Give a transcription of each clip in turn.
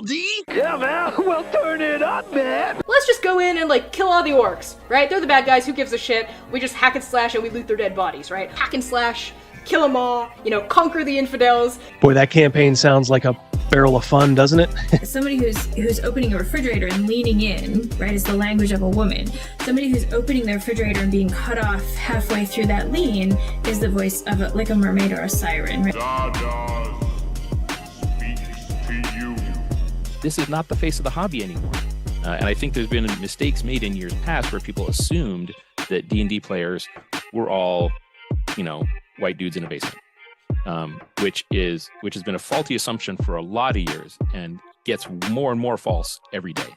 D? Yeah, man. Well, turn it up, man. Let's just go in and, like, kill all the orcs, right? They're the bad guys, who gives a shit? We just hack and slash and we loot their dead bodies, right? Hack and slash, kill them all, you know, conquer the infidels. Boy, that campaign sounds like a barrel of fun, doesn't it? Somebody who's opening a refrigerator and leaning in, right, is the language of a woman. Somebody who's opening the refrigerator and being cut off halfway through that lean is the voice of like a mermaid or a siren, right? This is not the face of the hobby anymore. And I think there's been mistakes made in years past where people assumed that D&D players were all, you know, white dudes in a basement, which has been a faulty assumption for a lot of years and gets more and more false every day.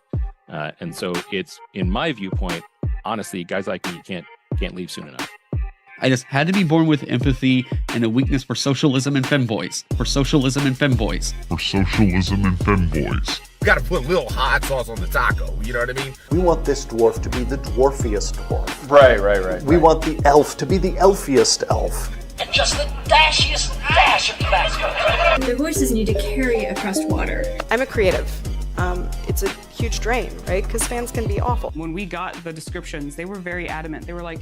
And so it's, in my viewpoint, honestly, guys like me can't leave soon enough. I just had to be born with empathy and a weakness for socialism and femboys. We gotta put a little hot sauce on the taco, you know what I mean? We want this dwarf to be the dwarfiest dwarf. Right. We want the elf to be the elfiest elf. And just the dashiest dash of Tabasco. Their voices need to carry across water. I'm a creative. It's a huge drain, right? Because fans can be awful. When we got the descriptions, they were very adamant. They were like,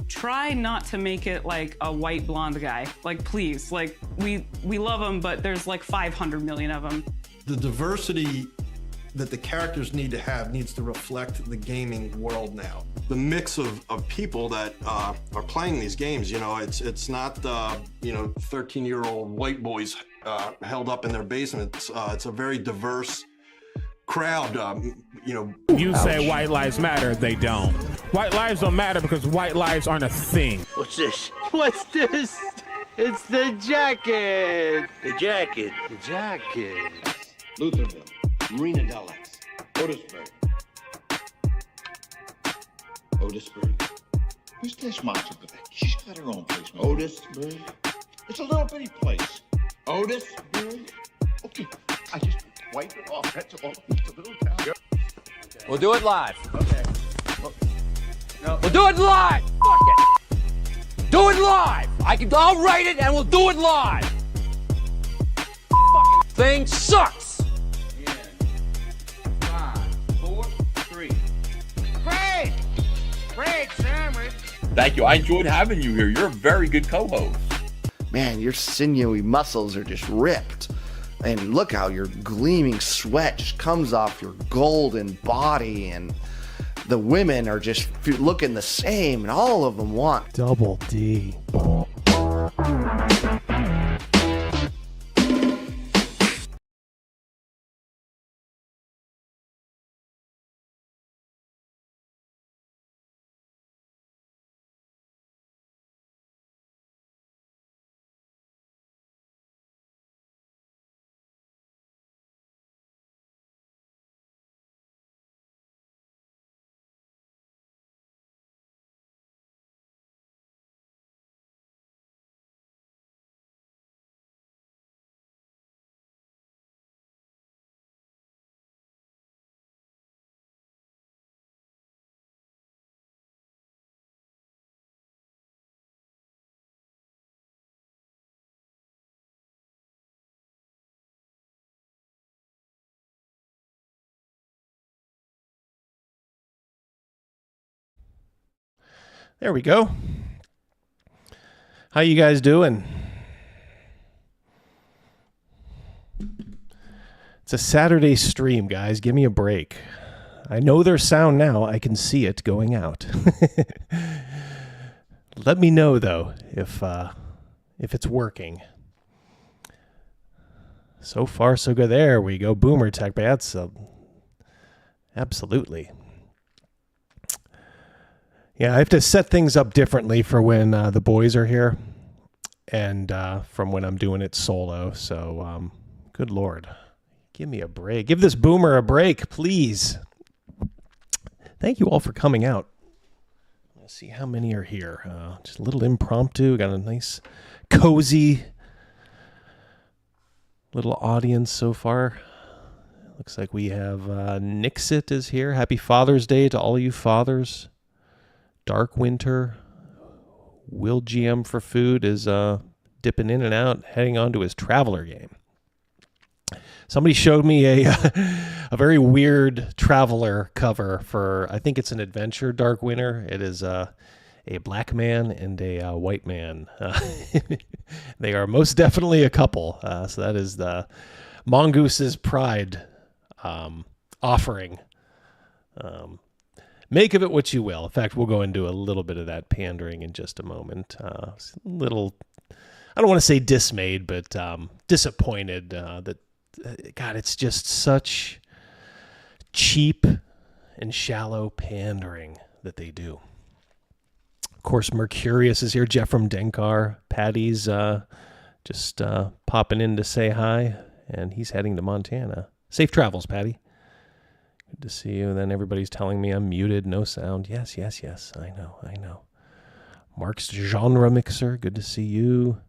try not to make it like a white blonde guy. Like, please, like, we love him, but there's like 500 million of them. The diversity that the characters need to have needs to reflect the gaming world now. The mix of people that are playing these games, you know, it's not, you know, 13-year-old white boys held up in their basement. It's a very diverse crowd, you know. You say white lives matter, they don't. White lives don't matter because white lives aren't a thing. What's this? What's this? It's the jacket. The jacket. Lutherville, Marina Del X, Otisburg. Who's this monster? She's got her own place. Otisburg. It's a little bitty place. Otisburg. Okay, I just wipe it off. That's all. It's a little town. Okay. We'll do it live. Okay. No. We'll do it live. Fuck it. Do it live. I'll write it and we'll do it live. Fucking thing sucks. 5, 4, 3. Great sandwich. Thank you. I enjoyed having you here. You're a very good co-host. Man, your sinewy muscles are just ripped. And look how your gleaming sweat just comes off your golden body, and the women are just looking the same, and all of them want Double D. There we go. How you guys doing? It's a Saturday stream, guys. Give me a break. I know there's sound now. I can see it going out. Let me know, though, if it's working. So far, so good. There we go. Boomer Tech. That's absolutely. Yeah, I have to set things up differently for when the boys are here and from when I'm doing it solo. So, good Lord. Give me a break. Give this boomer a break, please. Thank you all for coming out. Let's see how many are here. Just a little impromptu. Got a nice, cozy little audience so far. Looks like we have Nixit is here. Happy Father's Day to all you fathers. Dark Winter, Will GM for Food is dipping in and out, heading on to his Traveler game. Somebody showed me a very weird Traveler cover for, I think it's an adventure Dark Winter. It is a black man and a white man. They are most definitely a couple. So that is the Mongoose's Pride offering. Make of it what you will. In fact, we'll go into a little bit of that pandering in just a moment. A little, I don't want to say dismayed, but disappointed that, God, it's just such cheap and shallow pandering that they do. Of course, Mercurius is here. Jeff from Denkar. Patty's just popping in to say hi, and he's heading to Montana. Safe travels, Patty. Good to see you. And then everybody's telling me I'm muted, no sound. Yes. I know. Mark's Genre Mixer. Good to see you.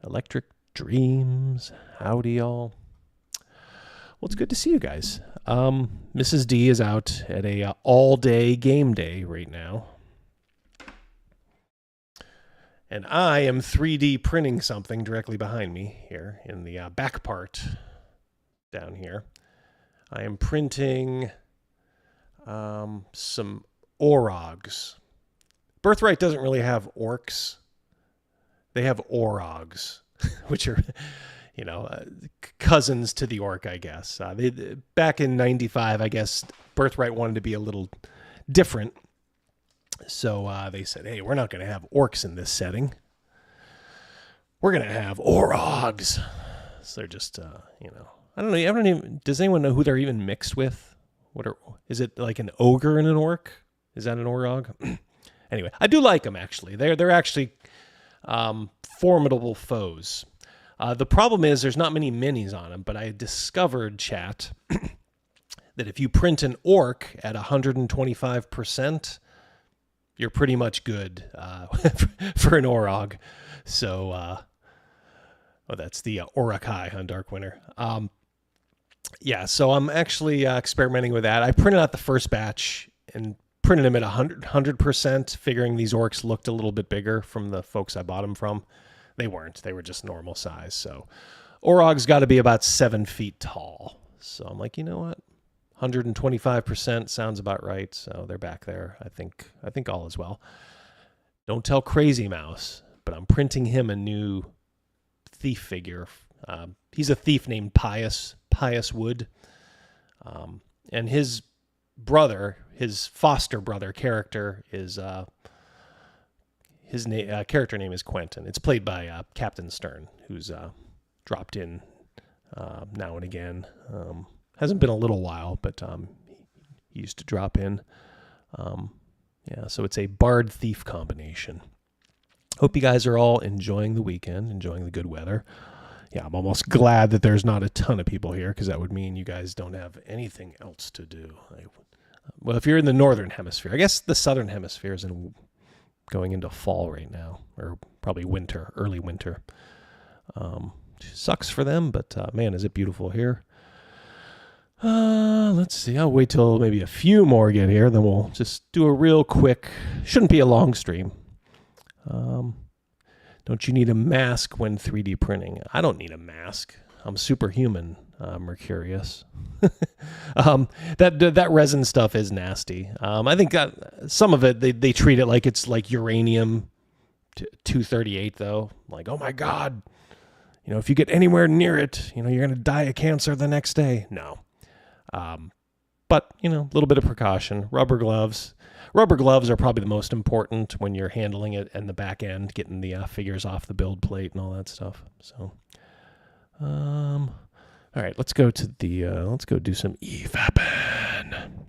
Electric Dreams. Howdy, y'all. Well, it's good to see you guys. Mrs. D is out at a all-day game day right now. And I am 3D printing something directly behind me here in the back part down here. I am printing some Orogs. Birthright doesn't really have orcs. They have Orogs, which are, cousins to the orc, I guess. Back in 95, I guess, Birthright wanted to be a little different. So they said, hey, we're not going to have orcs in this setting. We're going to have Orogs. So they're just, I don't know. Does anyone know who they're even mixed with? Is it like an ogre and an orc? Is that an Orog? Anyway, I do like them, actually. They're actually formidable foes. The problem is there's not many minis on them, but I discovered, chat, that if you print an orc at 125%, you're pretty much good for an Orog. So, that's the Orokai on Dark Winter. Yeah, so I'm actually experimenting with that. I printed out the first batch and printed them at 100%, figuring these orcs looked a little bit bigger from the folks I bought them from. They weren't. They were just normal size. So Orog's got to be about 7 feet tall. So I'm like, you know what? 125% sounds about right. So they're back there. I think all is well. Don't tell Crazy Mouse, but I'm printing him a new thief figure. He's a thief named Pious Wood. And his brother, his foster brother character is his character name is Quentin. It's played by Captain Stern, who's dropped in now and again. Hasn't been a little while, but he used to drop in. Yeah, so it's a bard thief combination. Hope you guys are all enjoying the weekend, enjoying the good weather. Yeah, I'm almost glad that there's not a ton of people here, because that would mean you guys don't have anything else to do. Well, if you're in the northern hemisphere, I guess the southern hemisphere is going into fall right now, or probably winter, early winter. Sucks for them, but man, is it beautiful here. Let's see. I'll wait till maybe a few more get here, then we'll just do a real quick, shouldn't be a long stream. Don't you need a mask when 3D printing? I don't need a mask. I'm superhuman, Mercurius. That resin stuff is nasty. I think some of it, they treat it like it's like uranium 238, though. Like, oh my God, if you get anywhere near it, you're going to die of cancer the next day. No. But, a little bit of precaution. Rubber gloves. Rubber gloves are probably the most important when you're handling it in the back end, getting the figures off the build plate and all that stuff. So, all right, let's go to the, let's go do some evapping.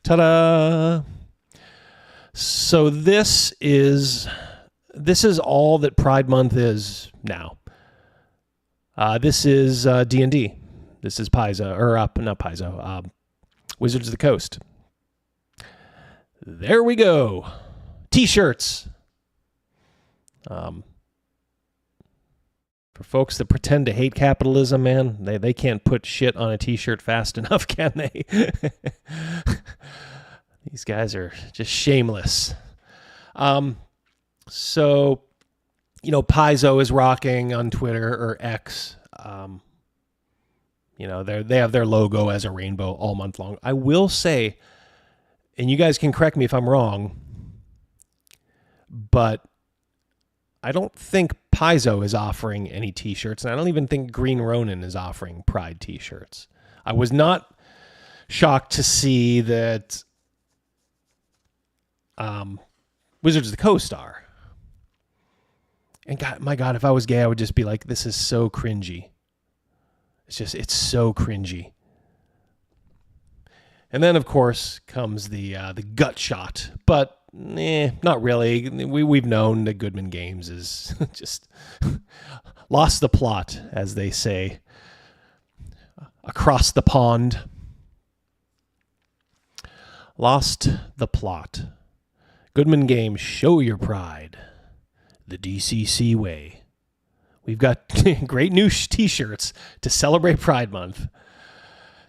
Ta-da! So this is all that Pride Month is now. This is D&D. This is Paizo, or not Paizo, Wizards of the Coast. There we go. T-shirts. For folks that pretend to hate capitalism, man, they can't put shit on a T-shirt fast enough, can they? These guys are just shameless. So Paizo is rocking on Twitter or X. They have their logo as a rainbow all month long. I will say, and you guys can correct me if I'm wrong, but I don't think Paizo is offering any t-shirts, and I don't even think Green Ronin is offering Pride t-shirts. I was not shocked to see that Wizards of the Coast are. And my God, if I was gay, I would just be like, this is so cringy. It's so cringy. And then, of course, comes the gut shot. But, not really. We've known that Goodman Games is just lost the plot, as they say, across the pond. Lost the plot. Goodman Games, show your pride. The DCC way. We've got great new t-shirts to celebrate Pride Month.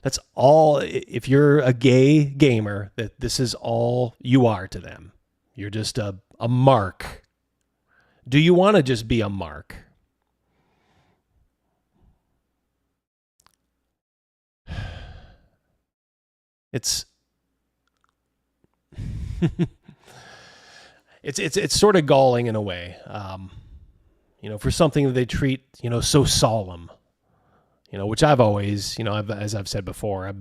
That's all. If you're a gay gamer, that this is all you are to them. You're just a mark. Do you want to just be a mark? It's it's sort of galling in a way, for something that they treat, so solemn, which I've always, as I've said before,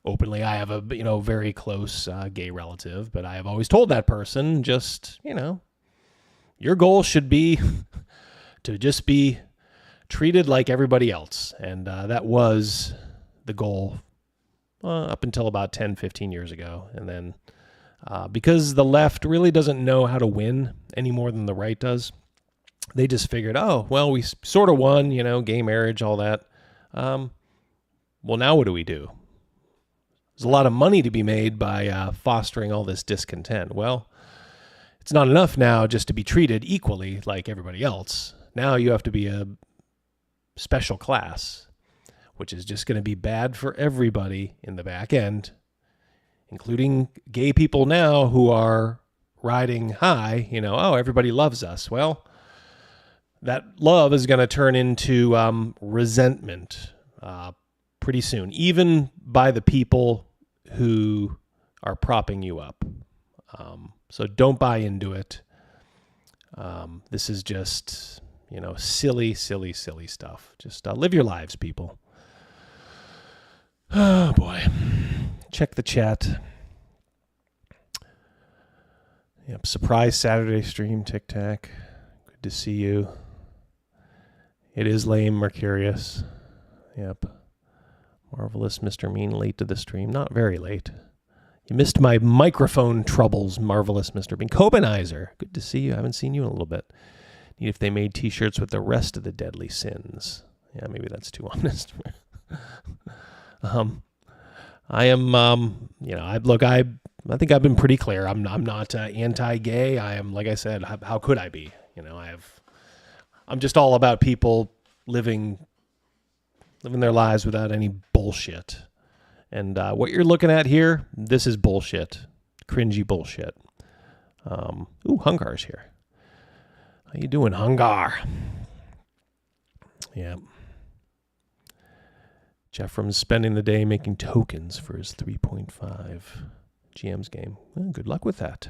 openly, I have a, very close gay relative, but I have always told that person, just, your goal should be to just be treated like everybody else. And that was the goal up until about 10, 15 years ago. And then because the left really doesn't know how to win any more than the right does, they just figured, oh, well, we sort of won, gay marriage, all that. Well, now what do we do? There's a lot of money to be made by fostering all this discontent. Well, it's not enough now just to be treated equally like everybody else. Now you have to be a special class, which is just going to be bad for everybody in the back end, including gay people now who are riding high, oh, everybody loves us. Well, that love is going to turn into resentment pretty soon, even by the people who are propping you up. So don't buy into it. This is just, silly, silly, silly stuff. Just live your lives, people. Oh, boy. Check the chat. Yep, surprise Saturday stream, Tic Tac. Good to see you. It is lame, Mercurius. Yep. Marvelous Mr. Mean, late to the stream. Not very late. You missed my microphone troubles, Marvelous Mr. Bean. Kobanizer, good to see you. I haven't seen you in a little bit. Need if they made t-shirts with the rest of the deadly sins. Yeah, maybe that's too honest. I am, I think I've been pretty clear. I'm not anti-gay. I am, like I said, how could I be? I'm just all about people living their lives without any bullshit. And what you're looking at here, this is bullshit. Cringy bullshit. Hungar's here. How you doing, Hungar? Yeah. Jeffrem's spending the day making tokens for his 3.5 GM's game. Well, good luck with that.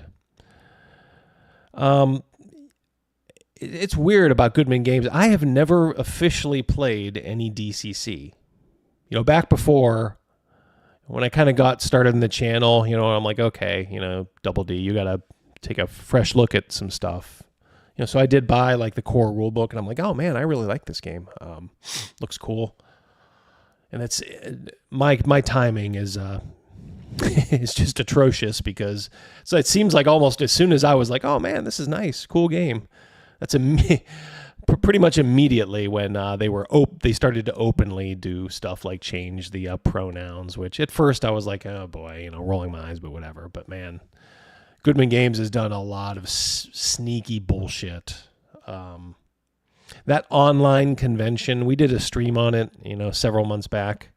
It's weird about Goodman Games. I have never officially played any DCC. Back before, when I kind of got started in the channel, I'm like, okay, Double D, you got to take a fresh look at some stuff. So I did buy like the core rule book, and I'm like, oh man, I really like this game. Looks cool. And it's my timing is is just atrocious, because so it seems like almost as soon as I was like, oh man, this is nice, cool game. That's pretty much immediately when they started to openly do stuff like change the pronouns, which at first I was like, oh boy, rolling my eyes, but whatever. But man, Goodman Games has done a lot of sneaky bullshit. That online convention, we did a stream on it, several months back.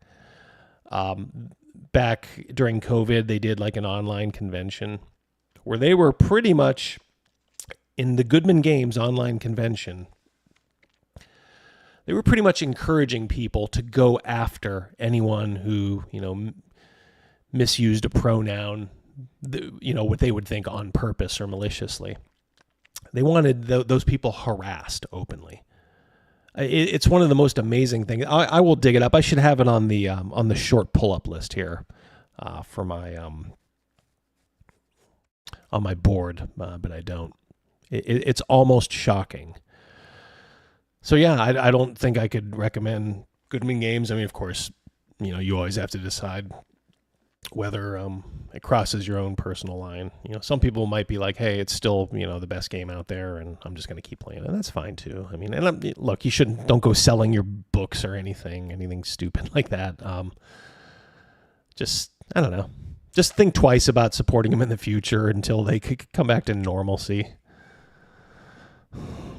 Back during COVID, they did like an online convention where they were pretty much in the Goodman Games online convention, they were pretty much encouraging people to go after anyone who, misused a pronoun, what they would think on purpose or maliciously. They wanted those people harassed openly. It's one of the most amazing things. I will dig it up. I should have it on the short pull-up list here for my on my board, but I don't. It's almost shocking. So yeah, I don't think I could recommend Goodman Games. I mean, of course, you always have to decide whether it crosses your own personal line. Some people might be like, hey, it's still, the best game out there, and I'm just going to keep playing it. And that's fine too. I mean, and look, don't go selling your books or anything stupid like that. I don't know. Just think twice about supporting them in the future until they could come back to normalcy.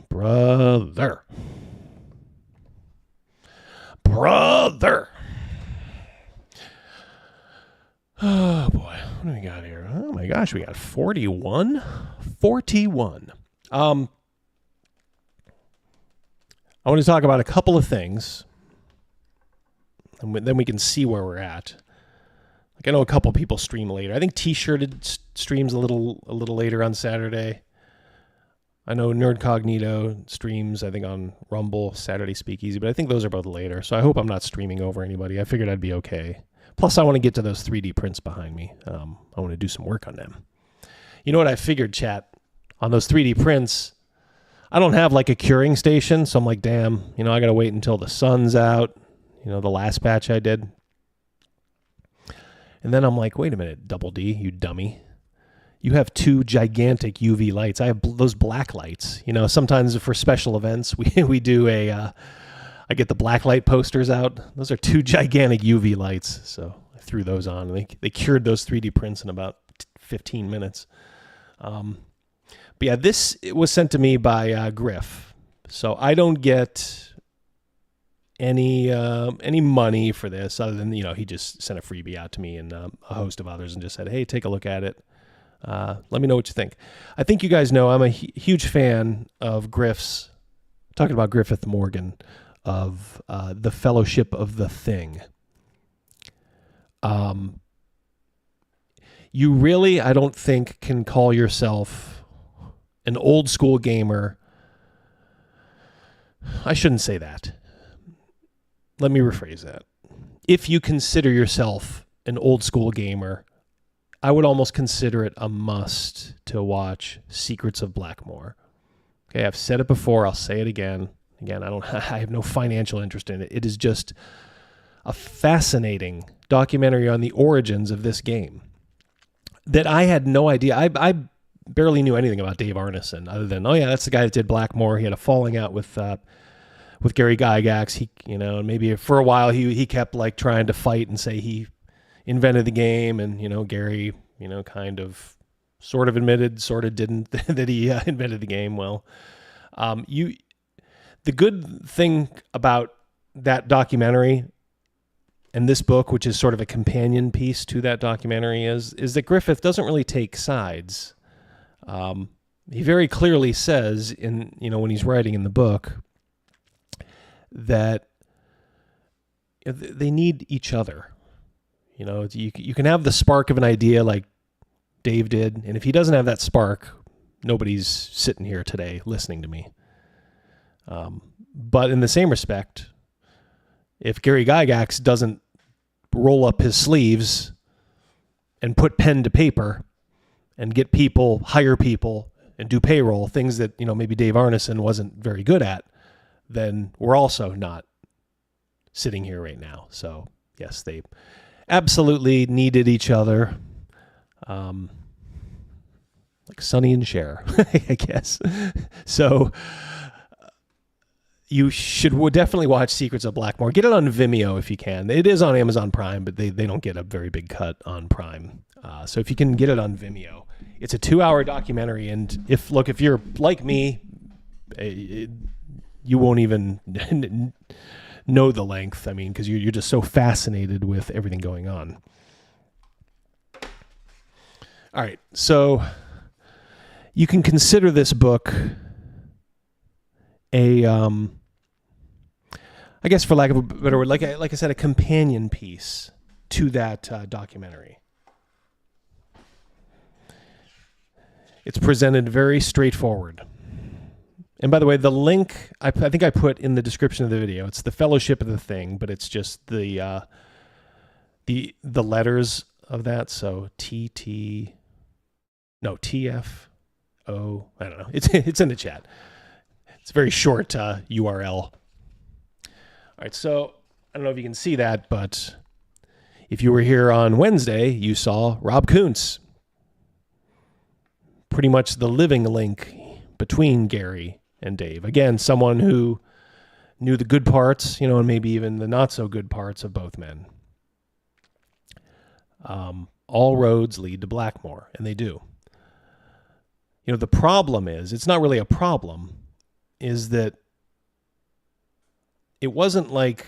Brother. Oh, boy. What do we got here? Oh, my gosh. We got 41. 41. I want to talk about a couple of things, and then we can see where we're at. Like, I know a couple people stream later. I think T-Shirted streams a little later on Saturday. I know Nerd Cognito streams, I think, on Rumble, Saturday Speakeasy, but I think those are both later, so I hope I'm not streaming over anybody. I figured I'd be okay. Plus, I want to get to those 3D prints behind me. I want to do some work on them. You know what I figured, chat? On those 3D prints, I don't have like a curing station, so I'm like, damn, I got to wait until the sun's out, the last batch I did. And then I'm like, wait a minute, Double D, you dummy. You have 2 gigantic UV lights. I have those black lights. Sometimes for special events, we do I get the black light posters out. Those are 2 gigantic UV lights. So I threw those on. And they cured those 3D prints in about 15 minutes. But yeah, this was sent to me by Griff. So I don't get any money for this other than, he just sent a freebie out to me and a host of others and just said, hey, take a look at it. Let me know what you think. I think you guys know I'm a huge fan of Griff's, talking about Griffith Morgan, of the Fellowship of the Thing. You really, I don't think, can call yourself an old school gamer. I shouldn't say that. Let me rephrase that. If you consider yourself an old school gamer, I would almost consider it a must to watch Secrets of Blackmoor. Okay, I've said it before. I'll say it again. Again, I have no financial interest in it. It is just a fascinating documentary on the origins of this game that I had no idea. I barely knew anything about Dave Arneson other than, oh yeah, that's the guy that did Blackmoor. He had a falling out with Gary Gygax. And maybe for a while he kept like trying to fight and say he invented the game, and Gary kind of sort of admitted, sort of didn't, that he invented the game. Well, the good thing about that documentary and this book, which is sort of a companion piece to that documentary, is that Griffith doesn't really take sides. He very clearly says when he's writing in the book that they need each other. You can have the spark of an idea like Dave did, and if he doesn't have that spark, nobody's sitting here today listening to me. But in the same respect, if Gary Gygax doesn't roll up his sleeves and put pen to paper and get people, hire people, and do payroll, things that maybe Dave Arneson wasn't very good at, then we're also not sitting here right now. So yes, they absolutely needed each other, like Sonny and Cher, I guess. So you would definitely watch Secrets of Blackmoor. Get it on Vimeo if you can. It is on Amazon Prime, but they don't get a very big cut on Prime. So if you can get it on Vimeo, it's a 2-hour documentary. And if you're like me, you won't even know the length. I mean, because you're just so fascinated with everything going on. All right. So you can consider this book a, I guess for lack of a better word, like I said, a companion piece to that documentary. It's presented very straightforward. And by the way, the link I think I put in the description of the video. It's the Fellowship of the Thing, but it's just the letters of that. So TFO. I don't know. It's in the chat. It's a very short URL. All right, so I don't know if you can see that, but if you were here on Wednesday, you saw Rob Kuntz. Pretty much the living link between Gary and Dave. Again, someone who knew the good parts, and maybe even the not so good parts of both men. All roads lead to Blackmoor, and they do. The problem is, it's not really a problem, is that it wasn't like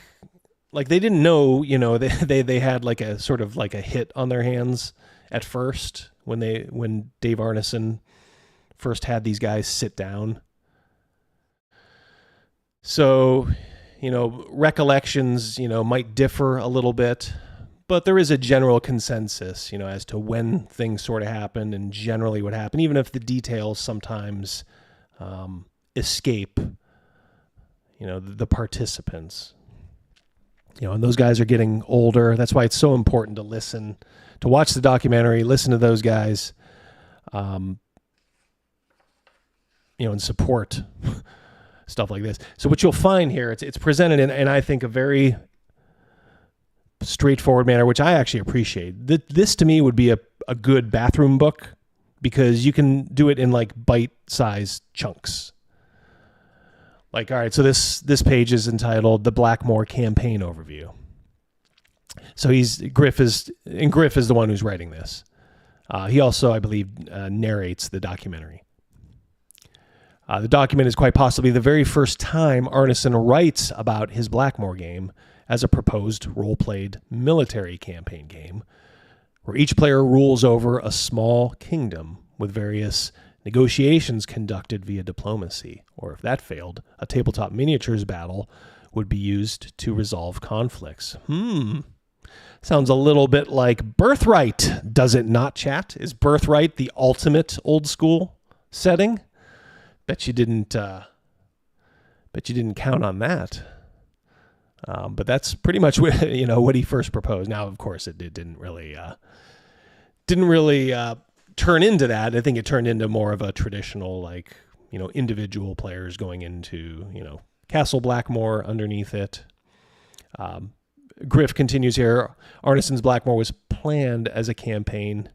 they didn't know, they had like a sort of like a hit on their hands at first when Dave Arneson first had these guys sit down. So, recollections, might differ a little bit, but there is a general consensus, as to when things sort of happened and generally what happened, even if the details sometimes escape, the participants. And those guys are getting older. That's why it's so important to watch the documentary, listen to those guys, and support stuff like this. So what you'll find here, it's presented in I think, a very straightforward manner, which I actually appreciate. This to me would be a good bathroom book because you can do it in like bite-sized chunks. Like, all right, so this page is entitled "The Blackmoor Campaign Overview." So Griff is the one who's writing this. He also, I believe, narrates the documentary. The document is quite possibly the very first time Arneson writes about his Blackmoor game as a proposed role-played military campaign game, where each player rules over a small kingdom with various negotiations conducted via diplomacy, or if that failed, a tabletop miniatures battle would be used to resolve conflicts. Sounds a little bit like Birthright, does it not, chat? Is Birthright the ultimate old school setting? Bet you didn't count on that. But that's pretty much what he first proposed. Now, of course, it didn't really turn into that. I think it turned into more of a traditional, individual players going into, Castle Blackmoor underneath it. Griff continues here. Arneson's Blackmoor was planned as a campaign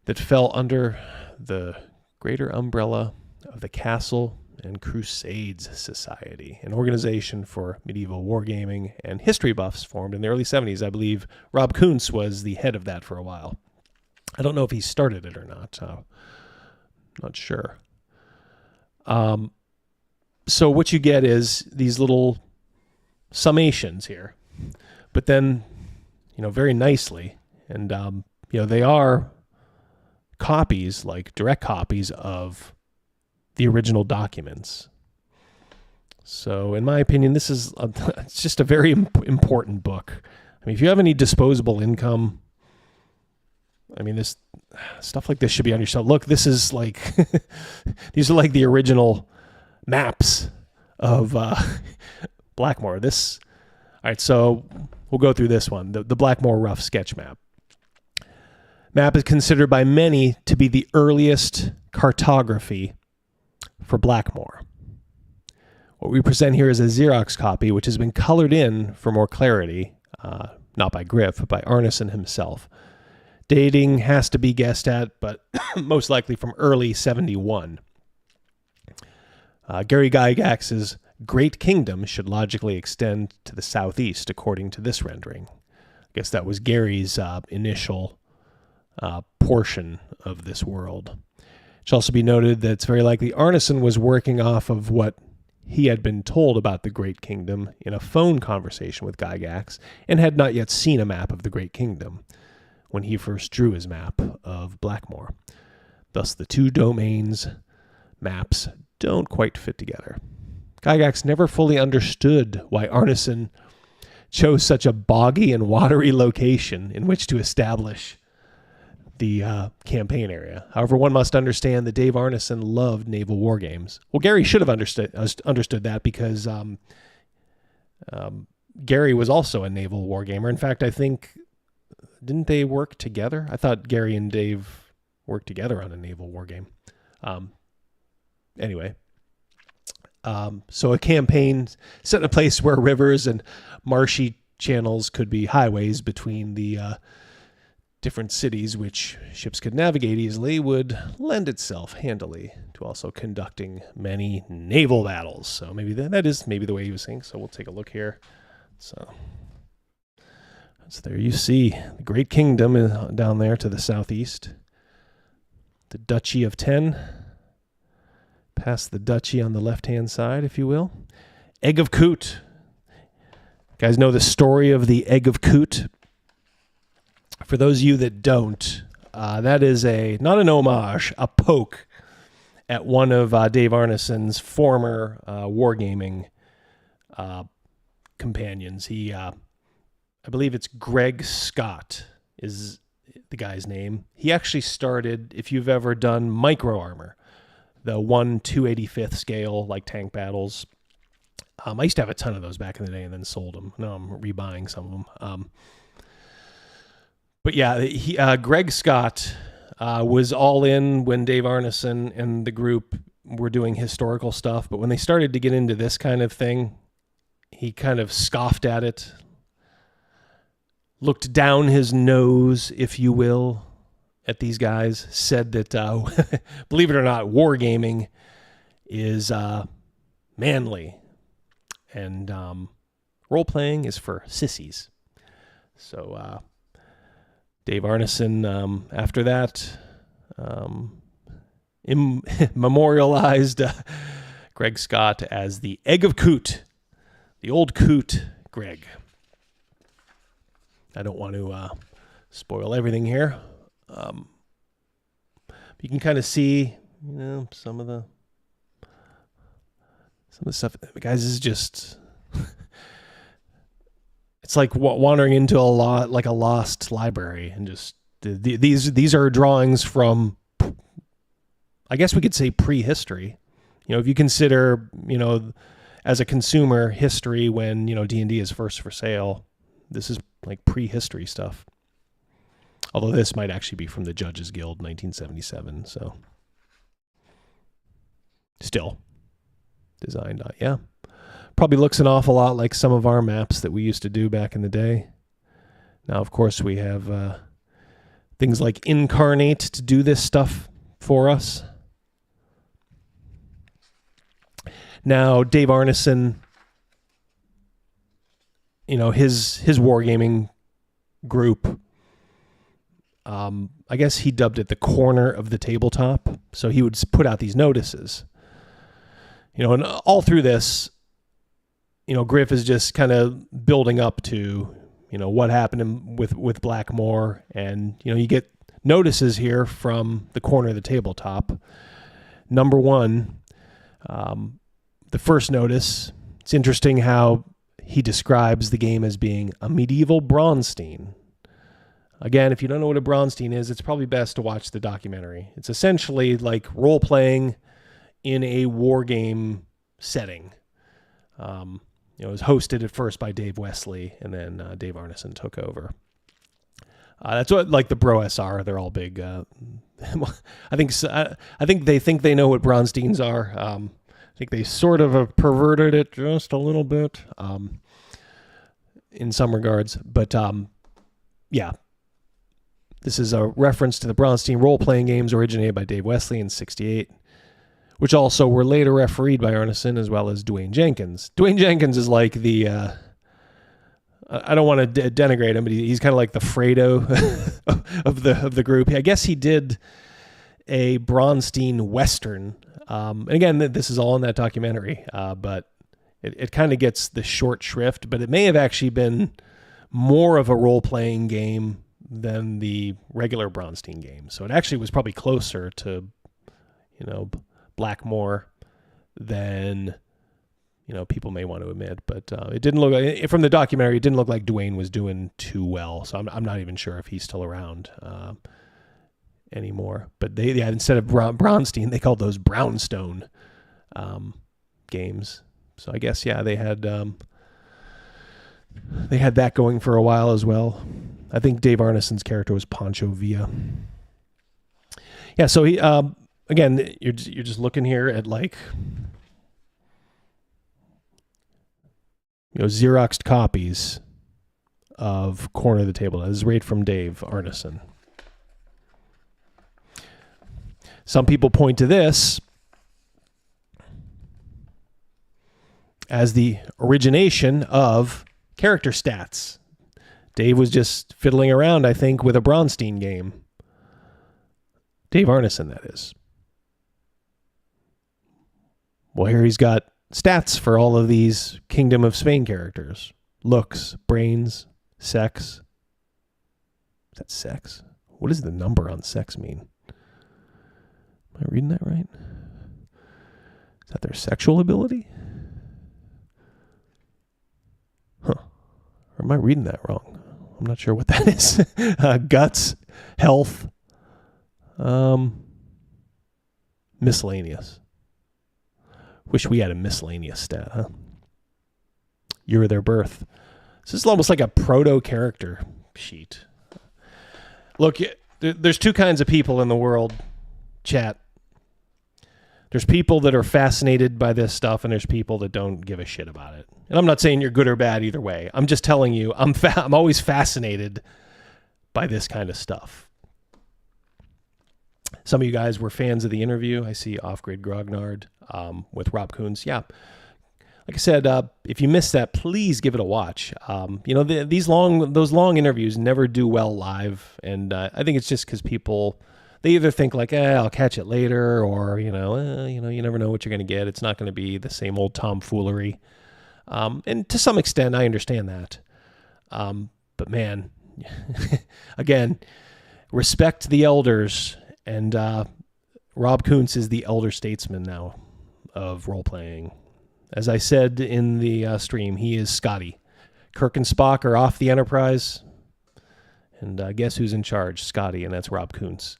that fell under the greater umbrella of the Castle and Crusades Society, an organization for medieval wargaming and history buffs formed in the early 70s. I believe Rob Kuntz was the head of that for a while. I don't know if he started it or not. Not sure. So what you get is these little summations here, but then, very nicely, and, they are copies, like direct copies of the original documents. So in my opinion, this is it's just a very important book. I mean, if you have any disposable income, this stuff like this should be on your shelf. Look, this is like, these are like the original maps of Blackmoor. All right, so we'll go through this one, the Blackmoor rough sketch map. Map is considered by many to be the earliest cartography for Blackmoor. What we present here is a Xerox copy, which has been colored in for more clarity, not by Griff, but by Arneson himself. Dating has to be guessed at, but most likely from early 71. Gary Gygax's Great Kingdom should logically extend to the southeast, according to this rendering. I guess that was Gary's initial portion of this world. It should also be noted that it's very likely Arneson was working off of what he had been told about the Great Kingdom in a phone conversation with Gygax, and had not yet seen a map of the Great Kingdom when he first drew his map of Blackmoor. Thus, the two domains maps don't quite fit together. Gygax never fully understood why Arneson chose such a boggy and watery location in which to establish the campaign area. However, one must understand that Dave Arneson loved naval war games. Well, Gary should have understood that because Gary was also a naval war gamer. In fact, I think, didn't they work together? I thought Gary and Dave worked together on a naval war game. Anyway, so a campaign set in a place where rivers and marshy channels could be highways between the different cities which ships could navigate easily would lend itself handily to also conducting many naval battles. So maybe that is maybe the way he was saying. So we'll take a look here. So there you see the Great Kingdom down there to the southeast. The Duchy of 10. Past the Duchy on the left-hand side, if you will. Egg of Coot. You guys know the story of the Egg of Coot? For those of you that don't, that is not an homage, a poke at one of Dave Arneson's former wargaming companions. I believe it's Greg Scott is the guy's name. He actually started, if you've ever done micro armor, the 1/285th scale, like tank battles. I used to have a ton of those back in the day and then sold them. Now I'm rebuying some of them. But yeah, Greg Scott was all in when Dave Arneson and the group were doing historical stuff. But when they started to get into this kind of thing, he kind of scoffed at it, looked down his nose, if you will, at these guys, said that, believe it or not, wargaming is manly, and role-playing is for sissies. So Dave Arneson, after that, memorialized Greg Scott as the Egg of Coot, the old Coot Greg. I don't want to spoil everything here. You can kind of see, some of the stuff. Guys, this is just, it's like wandering into a lost library, and just these are drawings from, I guess we could say, prehistory. If you consider, as a consumer, history when D&D is first for sale, this is like prehistory stuff. Although this might actually be from the Judges Guild, 1977. So still designed, probably looks an awful lot like some of our maps that we used to do back in the day. Now, of course, we have things like Incarnate to do this stuff for us. Now, Dave Arneson, his wargaming group, I guess he dubbed it the corner of the tabletop. So he would put out these notices. And all through this, Griff is just kind of building up to, what happened with Blackmoor. And, you get notices here from the corner of the tabletop. Number one, the first notice, it's interesting how he describes the game as being a medieval Bronstein. Again, if you don't know what a Bronstein is, it's probably best to watch the documentary. It's essentially like role-playing in a war game setting. It was hosted at first by Dave Wesley, and then Dave Arneson took over. That's what, like the Bro SR, they're all big. I think they think they know what Bronsteins are. I think they sort of have perverted it just a little bit in some regards. But yeah, this is a reference to the Bronstein role-playing games originated by Dave Wesley in '68, which also were later refereed by Arneson as well as Dwayne Jenkins. Dwayne Jenkins is like the, I don't want to denigrate him, but he's kind of like the Fredo of the group. I guess he did a Bronstein Western. And again, this is all in that documentary, but it kind of gets the short shrift, but it may have actually been more of a role-playing game than the regular Bronstein game. So it actually was probably closer to, Blackmoor than, people may want to admit. But it didn't look, from the documentary, it didn't look like Dwayne was doing too well. So I'm not even sure if he's still around anymore. But instead of Bronstein, they called those Brownstone games. So I guess, they had that going for a while as well. I think Dave Arneson's character was Pancho Villa. Yeah, so he again, you're just looking here at Xeroxed copies of Corner of the Table. This is right from Dave Arneson. Some people point to this as the origination of character stats. Dave was just fiddling around, I think, with a Bronstein game. Dave Arneson, that is. Well, here he's got stats for all of these Kingdom of Spain characters. Looks, brains, sex. Is that sex? What does the number on sex mean? Am I reading that right? Is that their sexual ability? Huh. Or am I reading that wrong? I'm not sure what that is. Guts, health, miscellaneous. Wish we had a miscellaneous stat, huh? Year of their birth. This is almost like a proto-character sheet. Look, there's two kinds of people in the world, chat. There's people that are fascinated by this stuff, and there's people that don't give a shit about it. And I'm not saying you're good or bad either way. I'm just telling you, I'm always fascinated by this kind of stuff. Some of you guys were fans of the interview. I see Off-Grid Grognard with Rob Coons. Yeah, like I said, if you missed that, please give it a watch. Those long interviews never do well live, and I think it's just because people, they either think like, I'll catch it later, or you never know what you're going to get. It's not going to be the same old tomfoolery. And to some extent, I understand that. But man, again, respect the elders, and Rob Kuntz is the elder statesman now of role-playing. As I said in the stream, he is Scotty. Kirk and Spock are off the Enterprise, and guess who's in charge? Scotty, and that's Rob Kuntz.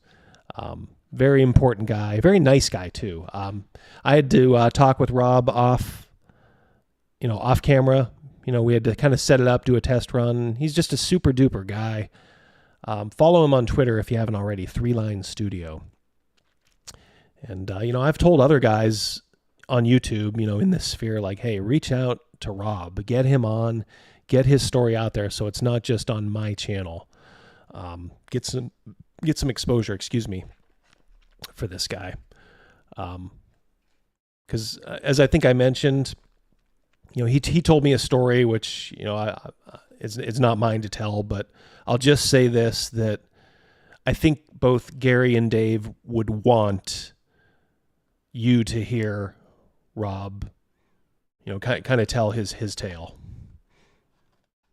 Very important guy, very nice guy too. I had to talk with Rob off camera. We had to kind of set it up, do a test run. He's just a super duper guy. Follow him on Twitter if you haven't already, 3 Line Studio. And, I've told other guys on YouTube, in this sphere, like, hey, reach out to Rob, get him on, get his story out there so it's not just on my channel. Get some exposure, for this guy. Because as I think I mentioned, he told me a story which, it's not mine to tell, but I'll just say this, that I think both Gary and Dave would want you to hear Rob, kind of tell his tale.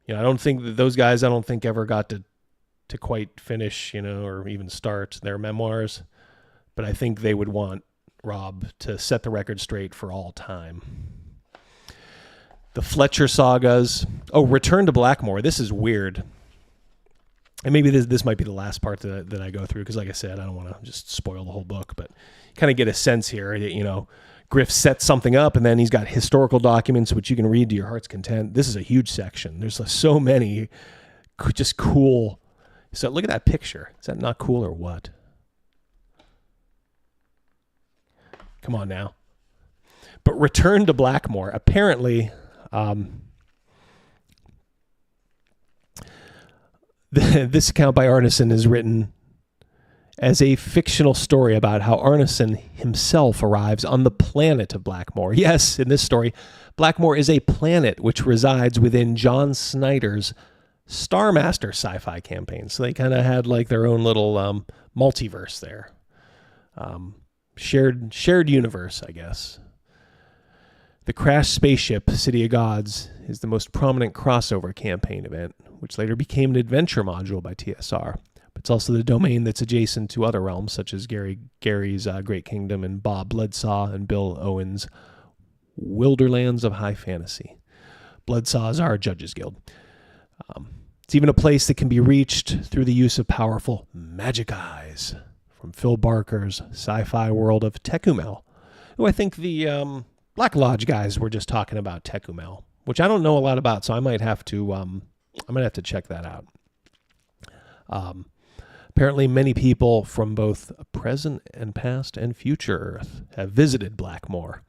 I don't think that those guys, ever got to quite finish, or even start their memoirs, but I think they would want Rob to set the record straight for all time. The Fletcher sagas. Oh, Return to Blackmoor. This is weird. And maybe this might be the last part that I go through, because like I said, I don't want to just spoil the whole book, but kind of get a sense here that, Griff sets something up, and then he's got historical documents which you can read to your heart's content. This is a huge section. There's so many just cool. So look at that picture. Is that not cool or what? Come on now. But Return to Blackmoor. Apparently, this account by Arneson is written as a fictional story about how Arneson himself arrives on the planet of Blackmoor. Yes, in this story, Blackmoor is a planet which resides within John Snyder's Star Master sci-fi campaign. So they kind of had like their own little multiverse there. Shared universe, I guess. The Crashed Spaceship, City of Gods, is the most prominent crossover campaign event, which later became an adventure module by TSR. But it's also the domain that's adjacent to other realms, such as Gary's Great Kingdom and Bob Bloodsaw and Bill Owen's Wilderlands of High Fantasy. Bloodsaw is our Judges Guild. It's even a place that can be reached through the use of powerful magic eyes from Phil Barker's sci-fi world of Tecumel, who I think the Black Lodge guys were just talking about Tecumel, which I don't know a lot about, so I might have to check that out. Apparently, many people from both present and past and future Earth have visited Blackmoor.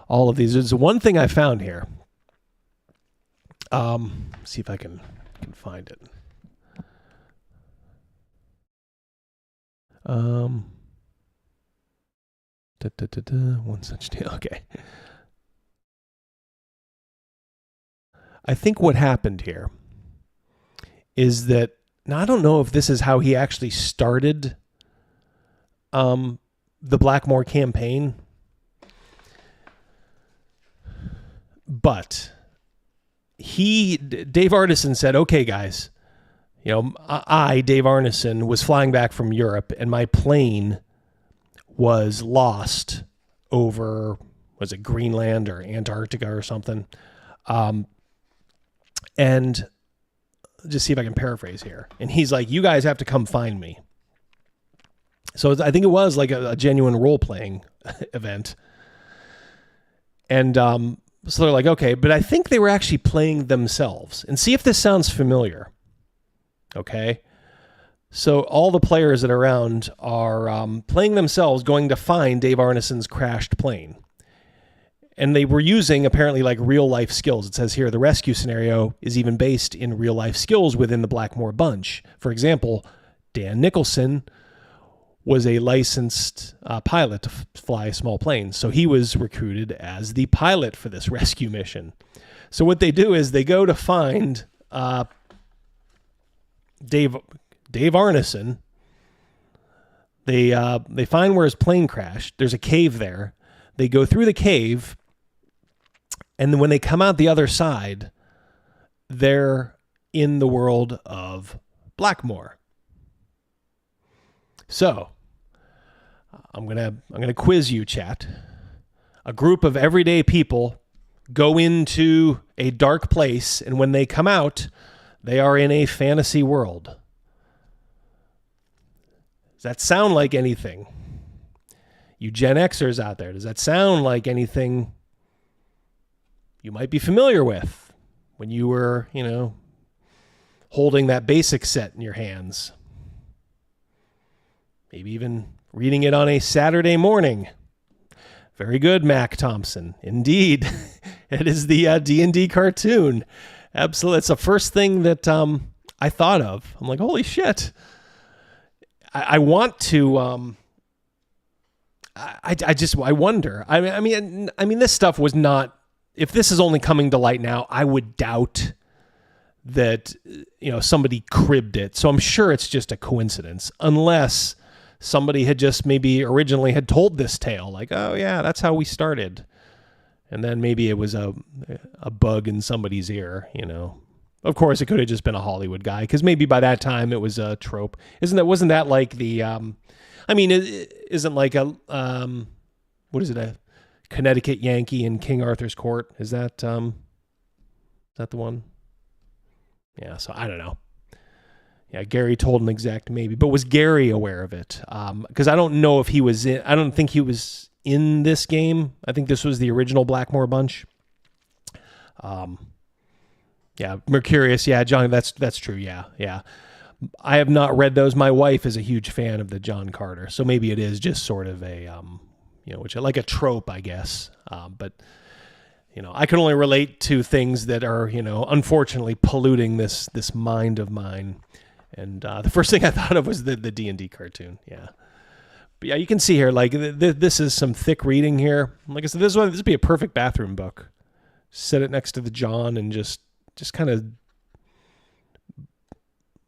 All of these. There's one thing I found here. See if I can find it. One such deal. Okay. I think what happened here is that, now I don't know if this is how he actually started the Blackmoor campaign, but Dave Arneson said, okay, guys, you know, Dave Arneson, was flying back from Europe and my plane was lost over, was it Greenland or Antarctica or something? And just see if I can paraphrase here. And he's like, you guys have to come find me. So I think it was like a genuine role-playing event. And so they're like, okay, but I think they were actually playing themselves. And see if this sounds familiar. Okay? So all the players that are around are playing themselves, going to find Dave Arneson's crashed plane. And they were using apparently like real life skills. It says here, the rescue scenario is even based in real life skills within the Blackmoor bunch. For example, Dan Nicholson was a licensed pilot to fly small planes. So he was recruited as the pilot for this rescue mission. So what they do is they go to find Dave Arneson. They find where his plane crashed. There's a cave there. They go through the cave, and then when they come out the other side, they're in the world of Blackmoor. So, I'm gonna quiz you, chat. A group of everyday people go into a dark place, and when they come out, they are in a fantasy world. Does that sound like anything? You Gen Xers out there, does that sound like anything you might be familiar with when you were, you know, holding that basic set in your hands? Maybe even reading it on a Saturday morning. Very good, Mac Thompson. Indeed, it is the D&D cartoon. Absolutely. It's the first thing that I thought of. I'm like, holy shit. I want to... I wonder. I mean, this stuff was not. If this is only coming to light now, I would doubt that, you know, somebody cribbed it. So I'm sure it's just a coincidence, unless somebody had just maybe originally had told this tale, like, oh yeah, that's how we started, and then maybe it was a bug in somebody's ear. You know, of course, it could have just been a Hollywood guy, because maybe by that time it was a trope. Wasn't that like the? I mean, it isn't like a, what is it, a Connecticut Yankee in King Arthur's Court? Is that the one? Yeah, so I don't know. Yeah, Gary told him exact maybe, but was Gary aware of it? Because I don't know if he was in, I don't think he was in this game. I think this was the original Blackmoor bunch. Yeah, Mercurius, yeah, Johnny, that's true, yeah. I have not read those. My wife is a huge fan of the John Carter, so maybe it is just sort of a, you know, which like a trope, I guess. But you know, I can only relate to things that are, you know, unfortunately polluting this mind of mine. And the first thing I thought of was the D&D cartoon. Yeah, but yeah, you can see here, like this is some thick reading here. Like I said, this would be a perfect bathroom book. Set it next to the John and just kind of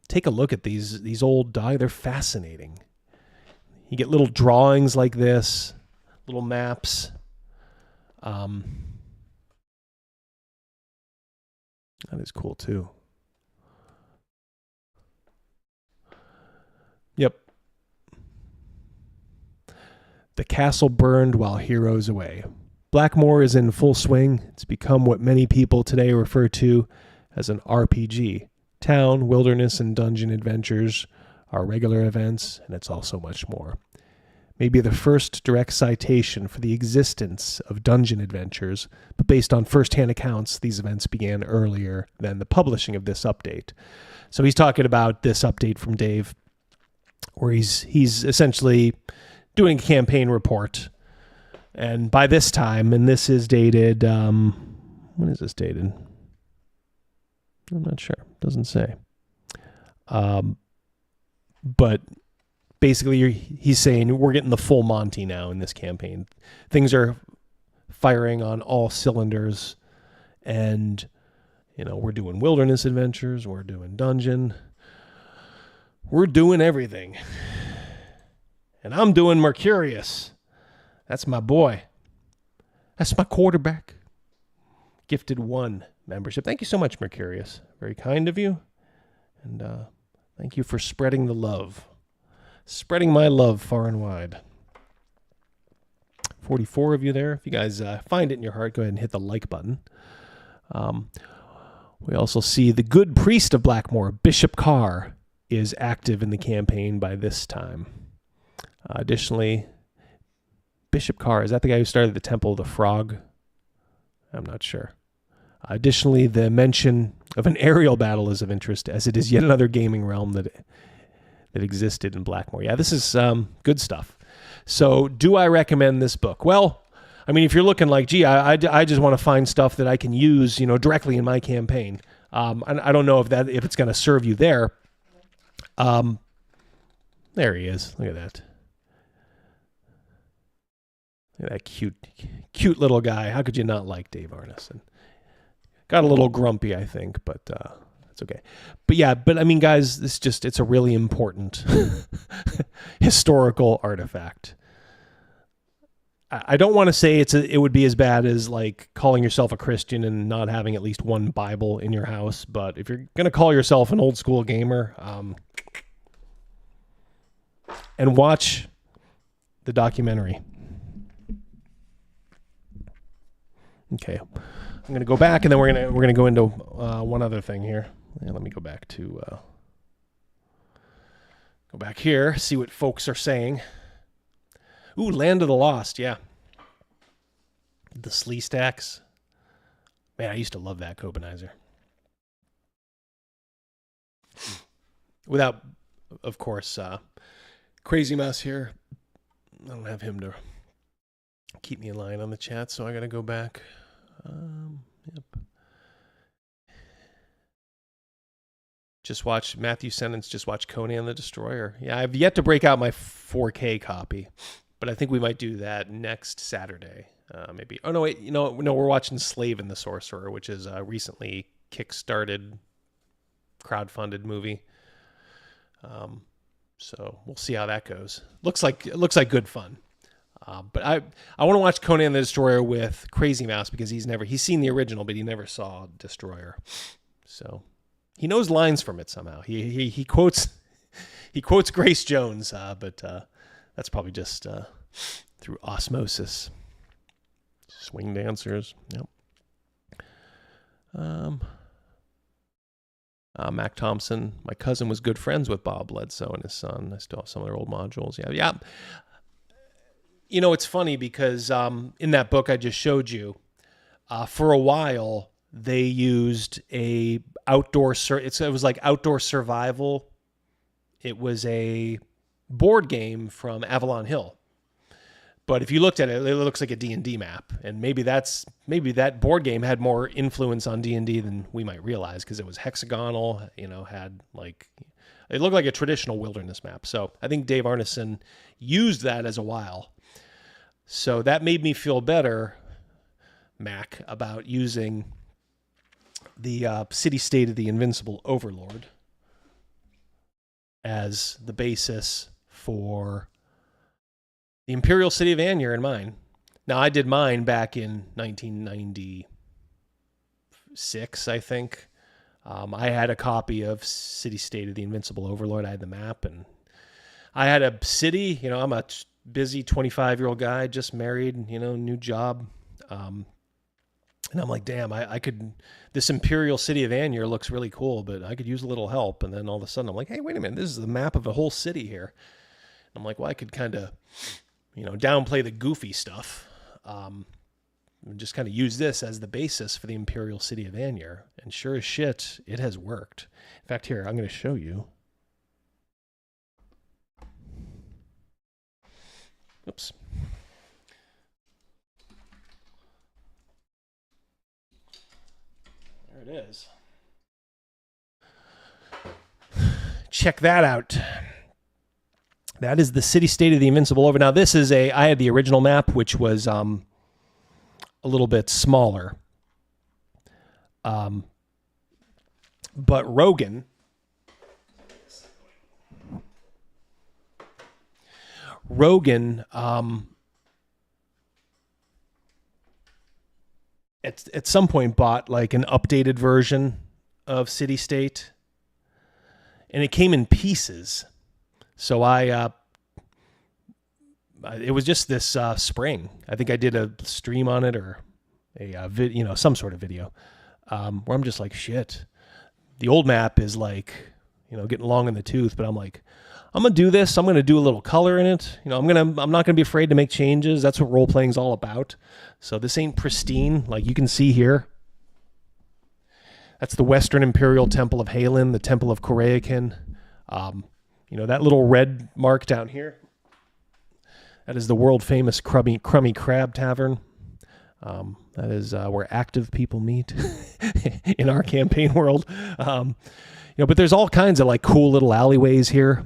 take a look at these old die. They're fascinating. You get little drawings like this, little maps. That is cool too. Yep. The castle burned while heroes away. Blackmoor is in full swing. It's become what many people today refer to as an RPG. Town, wilderness, and dungeon adventures are regular events, and it's also much more. Maybe the first direct citation for the existence of dungeon adventures, but based on first-hand accounts, these events began earlier than the publishing of this update. So he's talking about this update from Dave, where he's essentially doing a campaign report. And by this time, and this is dated, when is this dated? I'm not sure. Doesn't say. But basically, he's saying we're getting the full Monty now in this campaign. Things are firing on all cylinders. And, you know, we're doing wilderness adventures. We're doing dungeon. We're doing everything. And I'm doing Mercurius. That's my boy. That's my quarterback. Gifted 1 membership. Thank you so much, Mercurius. Very kind of you. And thank you for spreading the love. Spreading my love far and wide. 44 of you there. If you guys find it in your heart, go ahead and hit the like button. We also see the good priest of Blackmoor, Bishop Carr, is active in the campaign by this time. Additionally, Bishop Carr, is that the guy who started the Temple of the Frog? I'm not sure. Additionally, the mention of an aerial battle is of interest, as it is yet another gaming realm that existed in Blackmoor. Yeah, this is good stuff. So, do I recommend this book? Well, I mean, if you're looking like, gee, I just want to find stuff that I can use, you know, directly in my campaign. I don't know if it's going to serve you there. There he is. Look at that. Look at that cute little guy. How could you not like Dave Arneson? Got a little grumpy, I think, but it's okay. But yeah, I mean, guys, it's a really important historical artifact. I don't want to say it would be as bad as like calling yourself a Christian and not having at least one Bible in your house, but if you're going to call yourself an old school gamer, and watch the documentary. Okay, I'm going to go back, and then we're going to go into one other thing here. Yeah, let me go back here, see what folks are saying. Ooh, Land of the Lost, yeah. The Slee Stacks. Man, I used to love that Kobanizer. Without, of course, Crazy Mouse here. I don't have him to keep me in line on the chat, so I got to go back. Yep. Just watch Matthew Sentence. Just watch Conan the Destroyer. Yeah, I've yet to break out my 4K copy, but I think we might do that next Saturday. Maybe. Oh no, wait. No, we're watching Slave and the Sorcerer, which is a recently kickstarted, crowdfunded movie. So we'll see how that goes. Looks like good fun. But I want to watch Conan the Destroyer with Crazy Mouse because he's seen the original, but he never saw Destroyer. So he knows lines from it somehow. He quotes Grace Jones, but that's probably just through osmosis. Swing dancers. Yep. Mac Thompson. My cousin was good friends with Bob Bledsoe and his son. I still have some of their old modules. Yeah. You know, it's funny because in that book I just showed you, for a while they used a outdoor. It was like Outdoor Survival. It was a board game from Avalon Hill. But if you looked at it, it looks like a D&D map, and maybe that board game had more influence on D&D than we might realize because it was hexagonal. You know, it looked like a traditional wilderness map. So I think Dave Arneson used that as a while. So that made me feel better, Mac, about using the city-state of the Invincible Overlord as the basis for the Imperial City of Anyer in mine. Now, I did mine back in 1996, I think. I had a copy of City State of the Invincible Overlord. I had the map, and I had a city. You know, I'm a busy 25-year-old guy, just married, you know, new job. And I'm like, damn, I could, this Imperial City of Anyer looks really cool, but I could use a little help. And then all of a sudden I'm like, hey, wait a minute, this is the map of a whole city here. I'm like, well, I could kind of, you know, downplay the goofy stuff. And just kind of use this as the basis for the Imperial City of Anyer. And sure as shit, it has worked. In fact, here, I'm going to show you. Oops. There it is. Check that out. That is the City State of the Invincible Over. Now, this is I had the original map, which was a little bit smaller. But Rogan at some point bought like an updated version of City State, and it came in pieces. So it was just this spring. I think I did a stream on it or some sort of video where I'm just like, shit. The old map is like, you know, getting long in the tooth, but I'm like, I'm gonna do this. I'm gonna do a little color in it. You know, I'm not gonna be afraid to make changes. That's what role playing's all about. So this ain't pristine, like you can see here. That's the Western Imperial Temple of Halen, the Temple of Koreakin. You know, that little red mark down here, that is the world famous Crummy Crab Tavern. That is where active people meet in our campaign world. You know, but there's all kinds of like cool little alleyways here.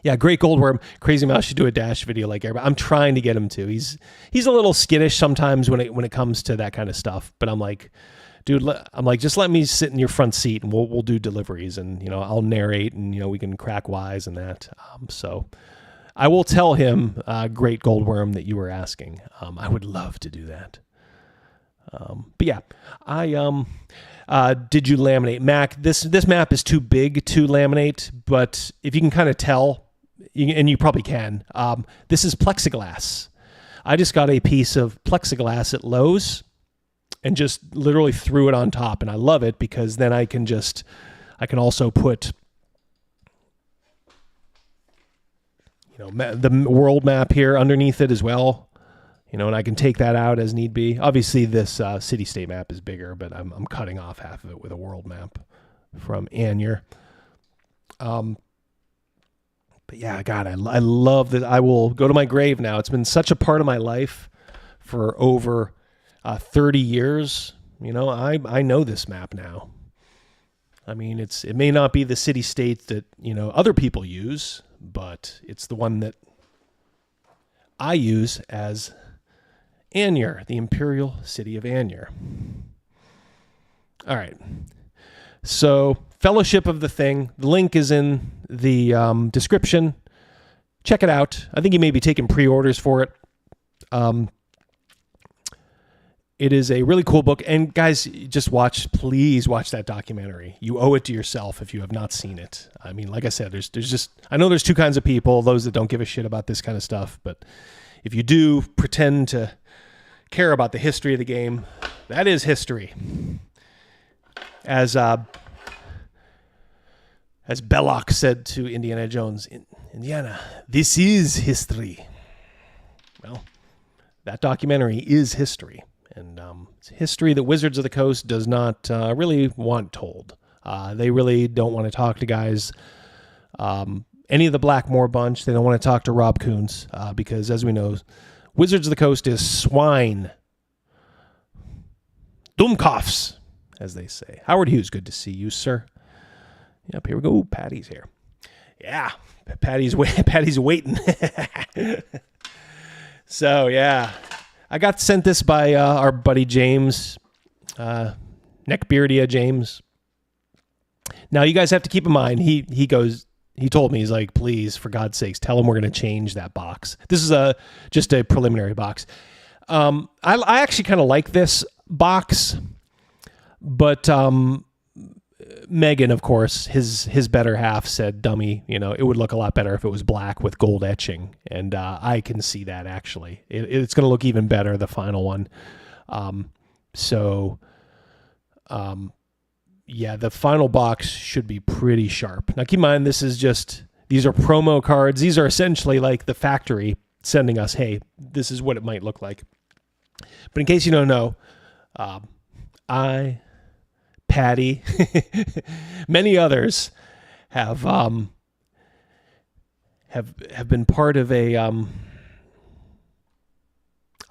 Yeah, Great Goldworm, Crazy Mouse should do a Dash video like everybody. I'm trying to get him to. He's a little skittish sometimes when it comes to that kind of stuff. But I'm like, dude, just let me sit in your front seat and we'll do deliveries, and you know, I'll narrate, and you know, we can crack wise and that. So I will tell him, Great Goldworm, that you were asking. I would love to do that. But yeah, did you laminate? Mac, this map is too big to laminate, but if you can kind of tell, and you probably can, this is plexiglass. I just got a piece of plexiglass at Lowe's and just literally threw it on top, and I love it because then I can also put, you know, the world map here underneath it as well. You know, and I can take that out as need be. Obviously, this city-state map is bigger, but I'm cutting off half of it with a world map from Anyer. But yeah, God, I love that. I will go to my grave now. It's been such a part of my life for over 30 years. You know, I know this map now. I mean, it may not be the city-state that, you know, other people use, but it's the one that I use as Anyer, the Imperial City of Anyer. All right. So, Fellowship of the Thing. The link is in the description. Check it out. I think you may be taking pre-orders for it. It is a really cool book. And guys, please watch that documentary. You owe it to yourself if you have not seen it. I mean, like I said, I know there's two kinds of people, those that don't give a shit about this kind of stuff, but if you do pretend to care about the history of the game, that is history. As Belloc said to Indiana Jones, Indiana, this is history. Well, that documentary is history. And it's history that Wizards of the Coast does not really want told. They really don't want to talk to guys, any of the Blackmoor bunch. They don't want to talk to Rob Kuntz because, as we know, Wizards of the Coast is swine. Dummkopfs, as they say. Howard Hughes, good to see you, sir. Yep, here we go. Patty's here. Yeah, Patty's waiting. So, yeah. I got sent this by our buddy James, Neckbeardia James. Now, you guys have to keep in mind, he told me, he's like, please, for God's sakes, tell him we're going to change that box. This is just a preliminary box. I actually kind of like this box, But Megan, of course, his better half said, dummy, it would look a lot better if it was black with gold etching. And I can see that, actually. It's going to look even better, the final one. Yeah, the final box should be pretty sharp. Now, keep in mind, these are promo cards. These are essentially like the factory sending us, hey, this is what it might look like. But in case you don't know, Patty, many others have been part of a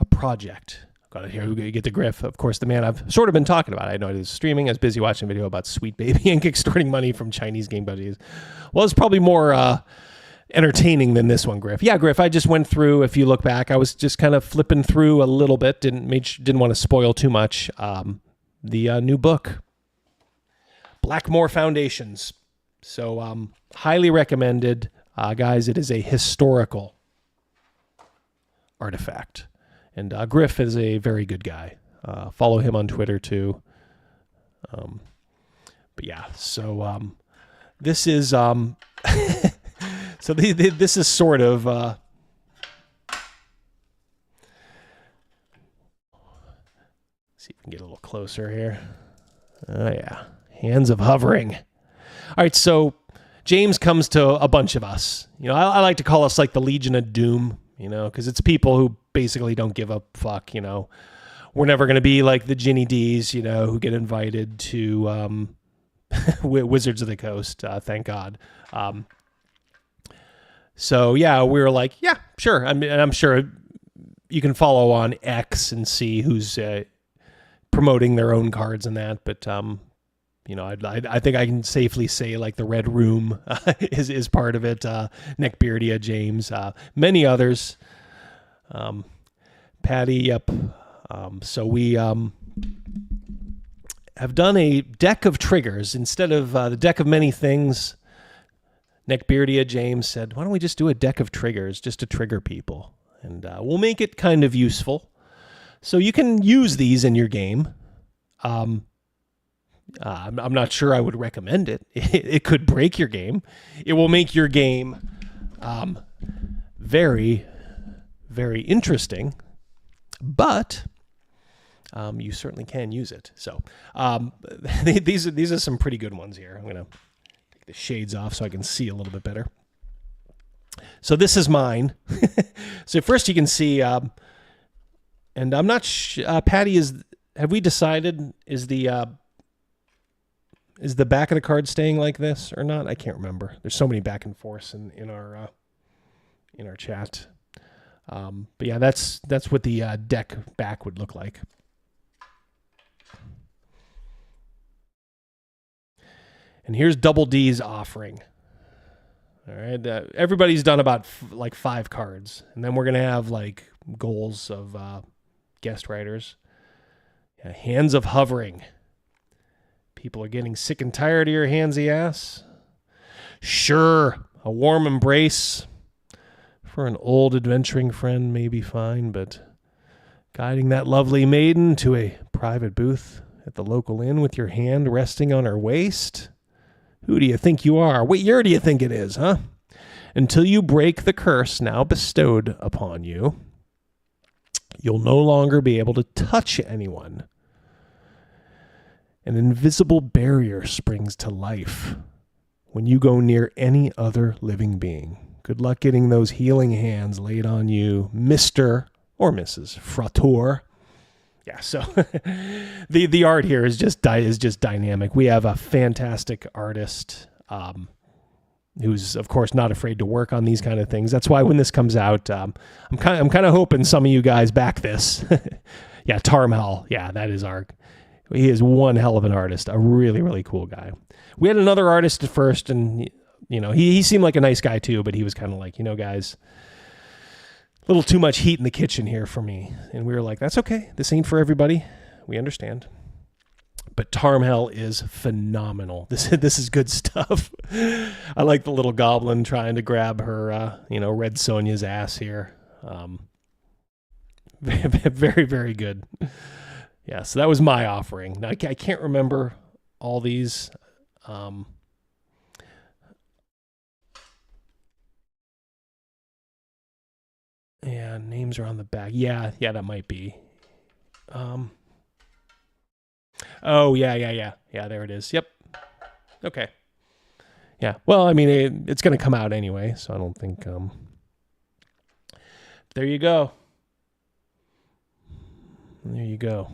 project. Got it here. We get the Griff. Of course, the man I've sort of been talking about. I know he's streaming. I was busy watching a video about Sweet Baby and extorting money from Chinese game buddies. Well, it's probably more entertaining than this one, Griff. Yeah, Griff, I just went through, if you look back, I was just kind of flipping through a little bit. Didn't want to spoil too much. The new book, Blackmoor Foundations. So highly recommended. Guys, it is a historical artifact. And Griff is a very good guy. Follow him on Twitter too. But yeah, so this is so this is sort of see if we can get a little closer here. Oh yeah, hands of hovering. All right, so James comes to a bunch of us. I like to call us like the Legion of Doom. Because it's people who basically don't give a fuck, We're never going to be like the Ginny D's, who get invited to Wizards of the Coast, thank God. So, yeah, we were like, yeah, sure. I mean, I'm sure you can follow on X and see who's promoting their own cards and that. But, I think I can safely say like the Red Room is part of it. Neckbeardia, James, many others. Patty, yep. So we have done a deck of triggers instead of the deck of many things. Neckbeardia, James said, why don't we just do a deck of triggers just to trigger people? And we'll make it kind of useful. So you can use these in your game. I'm not sure I would recommend it. It could break your game. It will make your game very, very interesting, but you certainly can use it. So these are some pretty good ones here. I'm going to take the shades off so I can see a little bit better. So this is mine. So first you can see, and I'm not Patty, have we decided, is the back of the card staying like this or not? I can't remember. There's so many back and forths in our chat. But yeah, that's what the deck back would look like. And here's Double D's offering. All right, everybody's done about like 5 cards, and then we're gonna have like goals of guest writers. Yeah, hands of hovering. People are getting sick and tired of your handsy ass. Sure, a warm embrace for an old adventuring friend may be fine, but guiding that lovely maiden to a private booth at the local inn with your hand resting on her waist? Who do you think you are? What year do you think it is, huh? Until you break the curse now bestowed upon you, you'll no longer be able to touch anyone. An invisible barrier springs to life when you go near any other living being. Good luck getting those healing hands laid on you, Mr. or Mrs. Fratteur. Yeah, so the art here is just dynamic. We have a fantastic artist who's, of course, not afraid to work on these kind of things. That's why when this comes out, I'm kind of hoping some of you guys back this. Yeah, Tarmhal. Yeah, that is he is one hell of an artist. A really, really cool guy. We had another artist at first, and he seemed like a nice guy too, but he was kind of like, guys, a little too much heat in the kitchen here for me. And we were like, that's okay. This ain't for everybody. We understand. But Tarmhal is phenomenal. This is good stuff. I like the little goblin trying to grab her, Red Sonja's ass here. Very, very good. Yeah, so that was my offering. Now, I can't remember all these. Yeah, names are on the back. Yeah, that might be. Oh, yeah. Yeah, there it is. Yep. Okay. Yeah, well, I mean, it's going to come out anyway, so I don't think... There you go. There you go.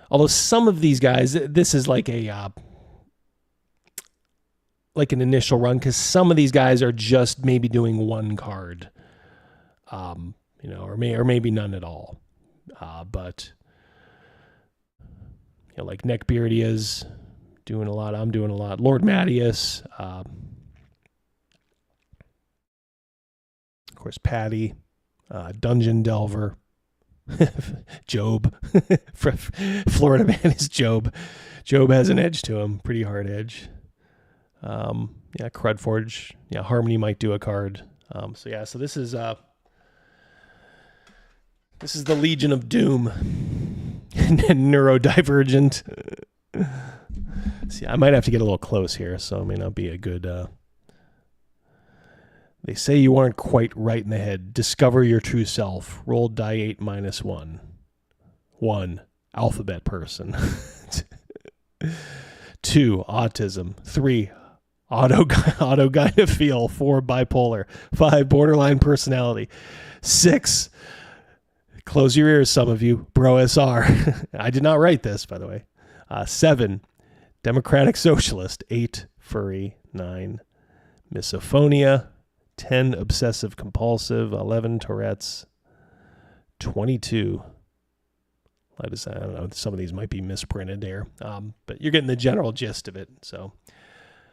Although some of these guys, this is like a... like an initial run, because some of these guys are just maybe doing one card. You know, or maybe none at all. But... You know, like Neckbeardia's doing a lot. I'm doing a lot. Lord Mattias. Of course, Patty. Dungeon Delver. Job. Florida Man is Job. Job has an edge to him. Pretty hard edge. Yeah, Crud Forge. Yeah, Harmony might do a card. So this is the Legion of Doom. Neurodivergent. See, I might have to get a little close here, so it may not be a good... They say you aren't quite right in the head. Discover your true self. Roll die 8 - 1. 1. Alphabet person. 2. Autism. 3. Autogynephile. 4. Bipolar. 5. Borderline personality. 6. Close your ears, some of you. Bro SR. I did not write this, by the way. 7. Democratic Socialist. 8. Furry. 9. Misophonia. 10. Obsessive Compulsive. 11. Tourette's. 22. I don't know. Some of these might be misprinted there. But you're getting the general gist of it. So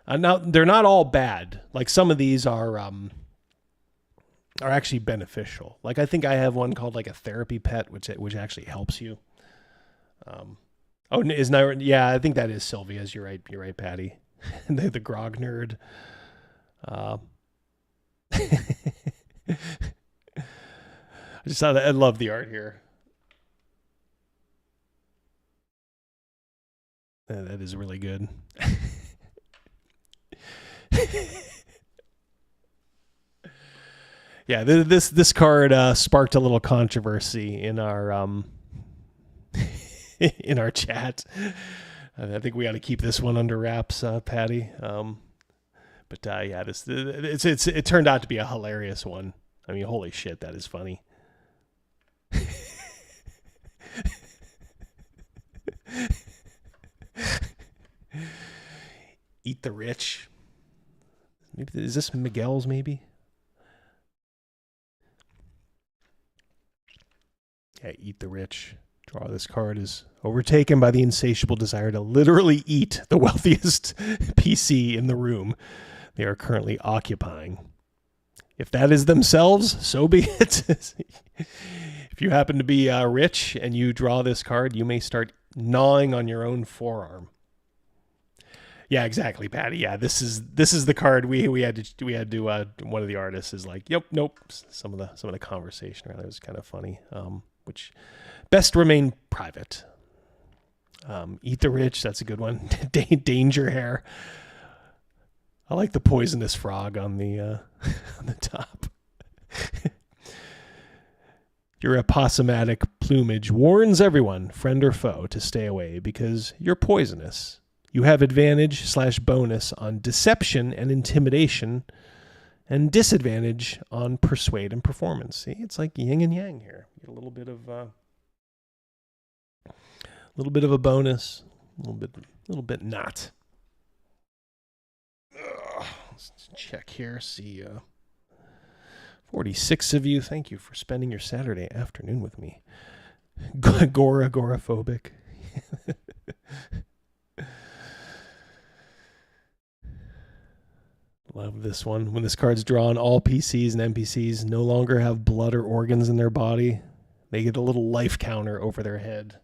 now they're not all bad. Like some of these are actually beneficial. Like I think I have one called like a therapy pet, which actually helps you. Yeah, I think that is Sylvia's. You're right, Patty. the grog nerd. I just thought I love the art here. That is really good. Yeah, this card sparked a little controversy in our in our chat. I think we got to keep this one under wraps, Patty. But yeah, it turned out to be a hilarious one. I mean, holy shit, that is funny. Eat the Rich. Is this Miguel's maybe? Yeah, Eat the Rich. Draw this card is overtaken by the insatiable desire to literally eat the wealthiest PC in the room they are currently occupying. If that is themselves, so be it. If you happen to be rich and you draw this card, you may start gnawing on your own forearm. Yeah, exactly, Patty. Yeah, this is the card we had to one of the artists is like, yep, nope. Some of the conversation around it was kind of funny. Which best remain private. Eat the Rich, that's a good one. Danger Hair. I like the poisonous frog on the on the top. Your aposematic plumage warns everyone, friend or foe, to stay away because you're poisonous. You have advantage/bonus on deception and intimidation, and disadvantage on persuade and performance. See, it's like yin and yang here. You get a little bit of a bonus, a little bit not. Let's check here. See, 46 of you. Thank you for spending your Saturday afternoon with me. Agoraphobic. Love this one. When this card's drawn, all PCs and NPCs no longer have blood or organs in their body. They get a little life counter over their head.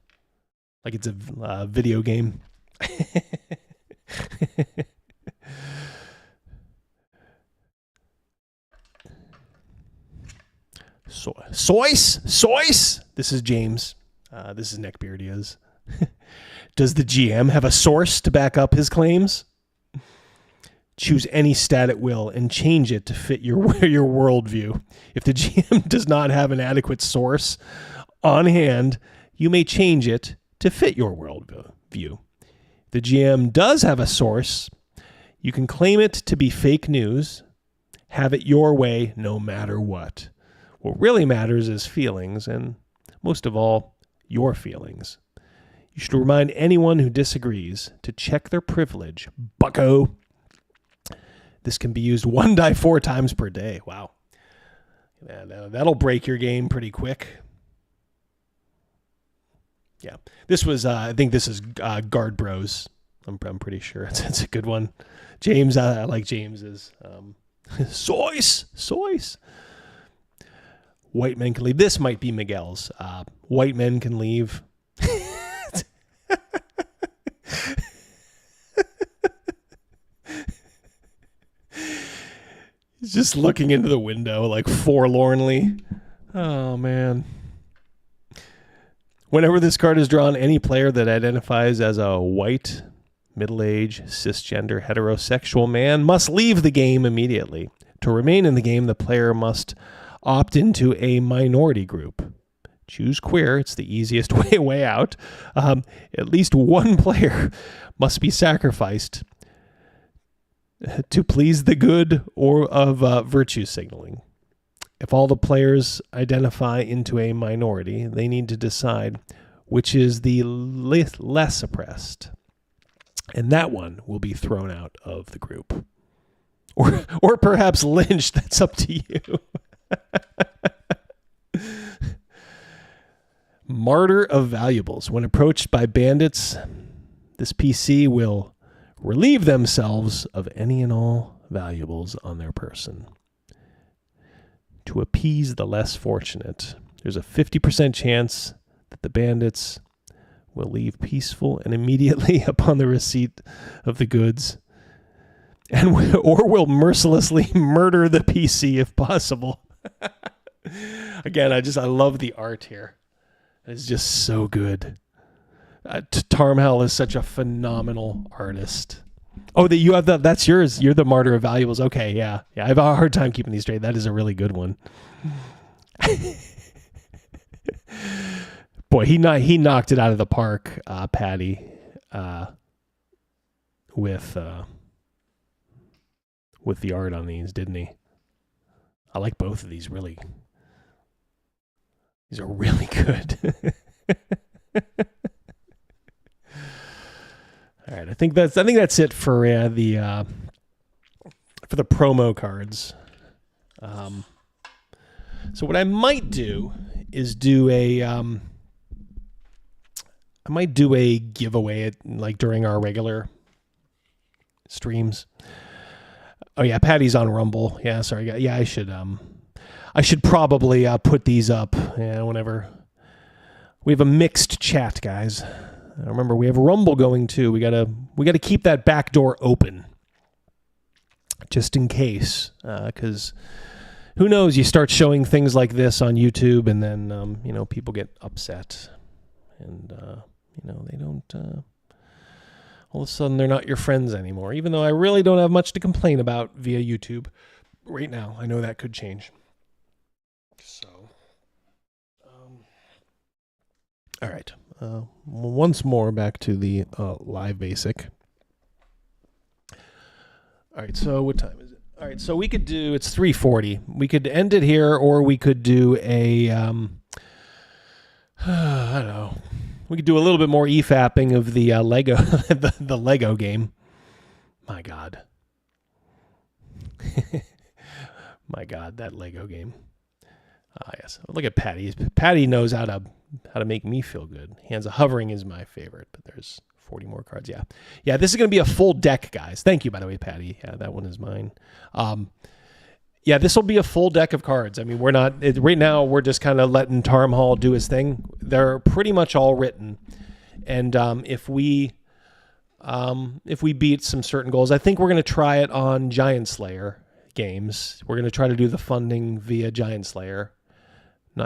Like it's a video game. Source? This is James. This is Neckbeardia's. Does the GM have a source to back up his claims? Choose any stat at will and change it to fit your worldview. If the GM does not have an adequate source on hand, you may change it to fit your worldview. If the GM does have a source, you can claim it to be fake news. Have it your way no matter what. What really matters is feelings, and most of all, your feelings. You should remind anyone who disagrees to check their privilege, bucko. This can be used 1 die 4 times per day. Wow. Yeah, that'll break your game pretty quick. Yeah. This was, I think this is Guard Bros. I'm pretty sure it's a good one. James, I like James's. Sois. White men can leave. This might be Miguel's. White men can leave. He's just looking into the window like forlornly. Oh, man. Whenever this card is drawn, any player that identifies as a white, middle-aged, cisgender, heterosexual man must leave the game immediately. To remain in the game, the player must opt into a minority group. Choose queer. It's the easiest way out. At least one player must be sacrificed to please the good or of virtue signaling. If all the players identify into a minority, they need to decide which is the less oppressed. And that one will be thrown out of the group. Or perhaps lynched. That's up to you. Martyr of Valuables. When approached by bandits, this PC will relieve themselves of any and all valuables on their person. To appease the less fortunate, there's a 50% chance that the bandits will leave peaceful and immediately upon the receipt of the goods, or will mercilessly murder the PC if possible. Again, I love the art here. It's just so good. Tarmhel is such a phenomenal artist. Oh, that you have that's yours. You're the Martyr of Valuables. Okay, yeah. I have a hard time keeping these straight. That is a really good one. Boy, he knocked it out of the park, Patty, with the art on these, didn't he? I like both of these really. These are really good. All right, I think that's it for the promo cards. So what I might do is do a giveaway like during our regular streams. Oh yeah, Patty's on Rumble. Yeah, sorry guys. Yeah, I should probably put these up. Yeah, whenever we have a mixed chat, guys. Remember, we have Rumble going too. We gotta keep that back door open, just in case. Because who knows? You start showing things like this on YouTube, and then people get upset, and they don't. All of a sudden, they're not your friends anymore. Even though I really don't have much to complain about via YouTube right now. I know that could change. So, all right. Once more back to the live basic. All right, so what time is it? All right, so we could do, it's 3:40. We could end it here, or we could do a, I don't know. We could do a little bit more EFAPing of the Lego, the Lego game. My God. My God, that Lego game. Yes, look at Patty. Patty knows how to make me feel good. Hands of Hovering is my favorite, but there's 40 more cards. Yeah. This is going to be a full deck, guys. Thank you, by the way, Patty. Yeah, that one is mine. Yeah, this will be a full deck of cards. I mean, right now we're just kind of letting Tarmhal do his thing. They're pretty much all written, and if we beat some certain goals, I think we're going to try it on Giant Slayer games. We're going to try to do the funding via Giant Slayer.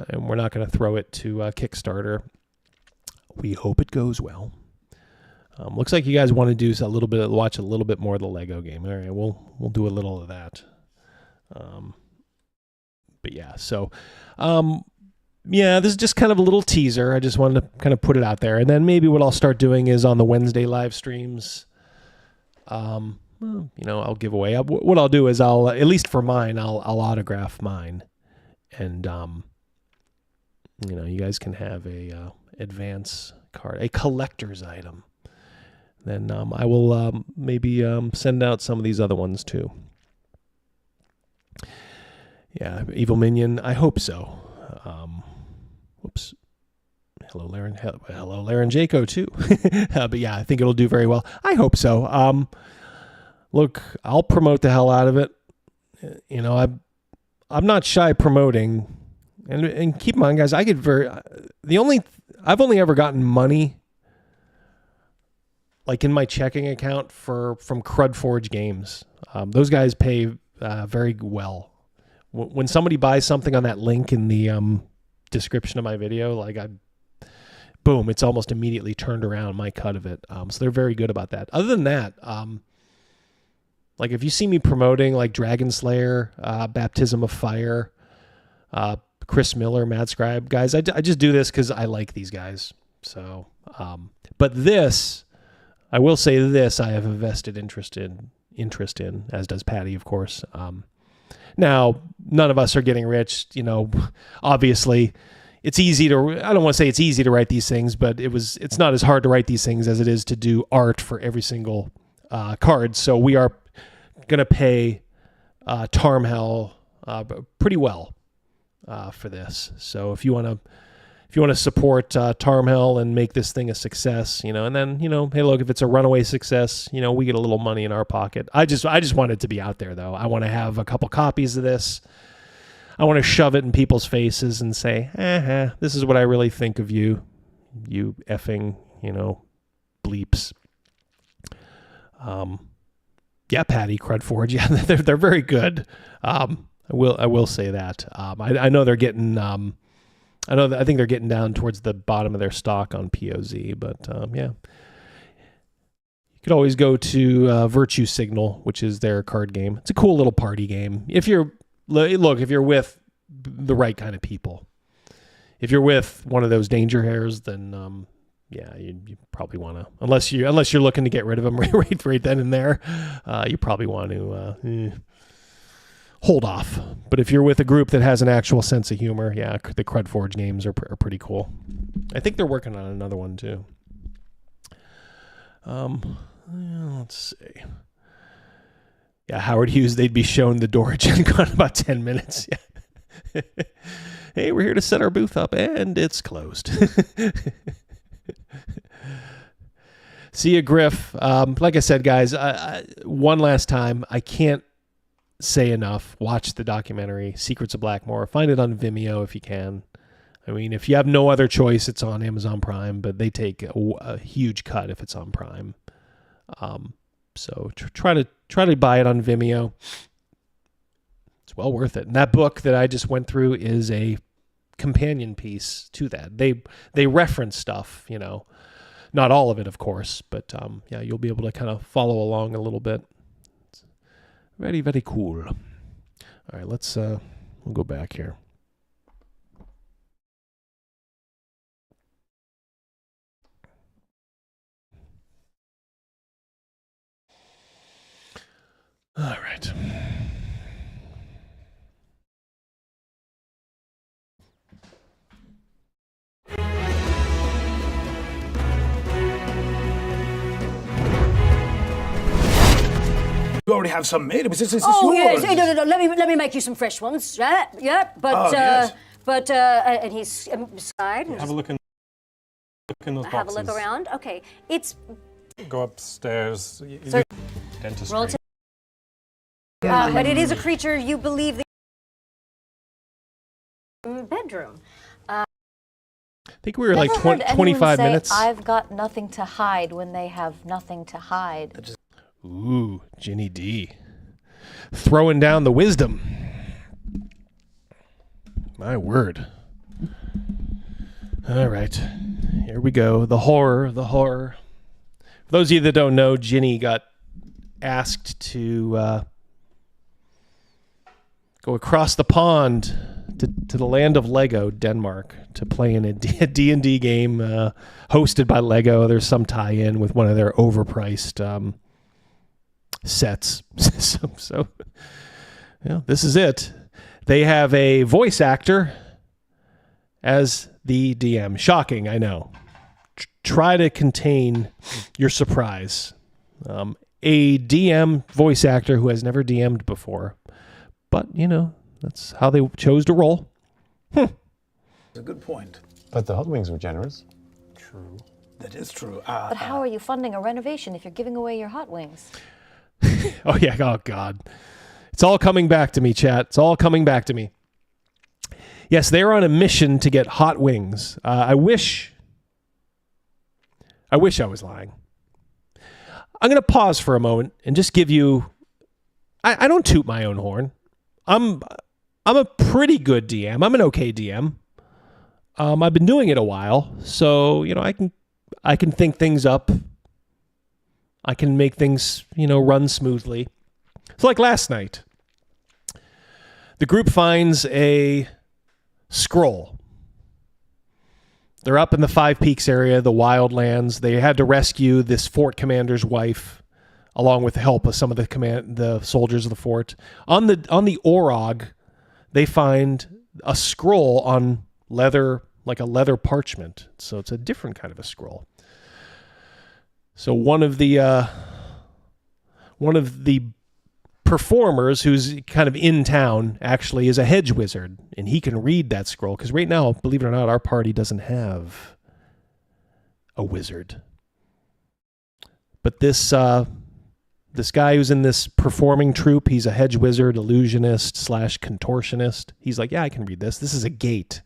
and we're not going to throw it to Kickstarter. We hope it goes well. Looks like you guys want to do watch a little bit more of the Lego game. All right, we'll do a little of that. But yeah, so yeah, this is just kind of a little teaser. I just wanted to kind of put it out there, and then maybe what I'll start doing is on the Wednesday live streams. I'll give away. What I'll do is I'll, at least for mine, I'll autograph mine, and you guys can have a advance card, a collector's item. Then I will maybe send out some of these other ones too. Yeah, Evil Minion. I hope so. Whoops. Hello, Larenjaco too. But yeah, I think it'll do very well. I hope so. Look, I'll promote the hell out of it. I'm not shy promoting, and keep in mind, guys, I get I've only ever gotten money, like in my checking account from Crud Forge Games. Those guys pay very well. When somebody buys something on that link in the description of my video, boom, it's almost immediately turned around my cut of it. So they're very good about that. Other than that, like if you see me promoting like Dragon Slayer, Baptism of Fire, Chris Miller, Mad Scribe, guys, I just do this because I like these guys. So, but this, I will say this, I have a vested interest in, as does Patty, of course. Now, none of us are getting rich, obviously. It's easy to, I don't want to say it's easy to write these things, but it's not as hard to write these things as it is to do art for every single card. So we are going to pay Tarmhell pretty well for this. So if you want to support Tarmhell and make this thing a success, and then, hey, look, if it's a runaway success, we get a little money in our pocket. I just want it to be out there, though. I want to have a couple copies of this. I want to shove it in people's faces and say, this is what I really think of you effing, bleeps. Yeah, Patty, Crud Forge, yeah, they're very good. I will say that. I know they're getting, I think they're getting down towards the bottom of their stock on POZ, but yeah. You could always go to Virtue Signal, which is their card game. It's a cool little party game. If you're with the right kind of people. If you're with one of those danger hairs, then yeah, you probably want to, unless you're looking to get rid of them right then and there, you probably want to hold off. But if you're with a group that has an actual sense of humor, yeah, the Crud Forge games are pretty cool. I think they're working on another one too. Let's see. Yeah, Howard Hughes, they'd be shown the door at Gen Con in about 10 minutes. Yeah. Hey, we're here to set our booth up, and it's closed. See ya, Griff. Like I said, guys, one last time, I can't say enough. Watch the documentary, Secrets of Blackmoor. Find it on Vimeo if you can. I mean, if you have no other choice, it's on Amazon Prime, but they take a huge cut if it's on Prime. So try to buy it on Vimeo. It's well worth it. And that book that I just went through is a companion piece to that. They reference stuff, not all of it, of course, but yeah, you'll be able to kind of follow along a little bit. It's very, very cool. All right, we'll go back here. All right. You already have some made. This is yours. Yes. No. Let me make you some fresh ones. Right? Yeah. But yes. And he's side. Have a look in those boxes. Have a look around. Okay. It's. Go upstairs. So, dentistry. But it is a creature you believe the bedroom. I think we were like 25 minutes. I've got nothing to hide when they have nothing to hide. Ooh, Ginny D. Throwing down the wisdom. My word. All right. Here we go. The horror. For those of you that don't know, Ginny got asked to go across the pond to the land of Lego, Denmark, to play in a D&D game hosted by Lego. There's some tie-in with one of their overpriced sets. so yeah, this is it. They have a voice actor as the DM. Shocking, I know. Try to contain your surprise. A DM voice actor who has never DM'd before. But, that's how they chose to roll. A good point. But the hot wings were generous. True. That is true. But how are you funding a renovation if you're giving away your hot wings? Oh, yeah. Oh, God. It's all coming back to me, chat. It's all coming back to me. Yes, they're on a mission to get hot wings. I wish I was lying. I'm going to pause for a moment and just give you... I don't toot my own horn. I'm a pretty good DM. I'm an okay DM. I've been doing it a while, so I can think things up. I can make things run smoothly. So like last night, the group finds a scroll. They're up in the Five Peaks area, the Wildlands. They had to rescue this fort commander's wife, along with the help of some of the soldiers of the fort. On the Orog, they find a scroll on leather, like a leather parchment. So it's a different kind of a scroll. So one of the performers who's kind of in town actually is a hedge wizard, and he can read that scroll, because right now, believe it or not, our party doesn't have a wizard. But this guy who's in this performing troupe, he's a hedge wizard, illusionist / contortionist. He's like, yeah, I can read this. This is a gate.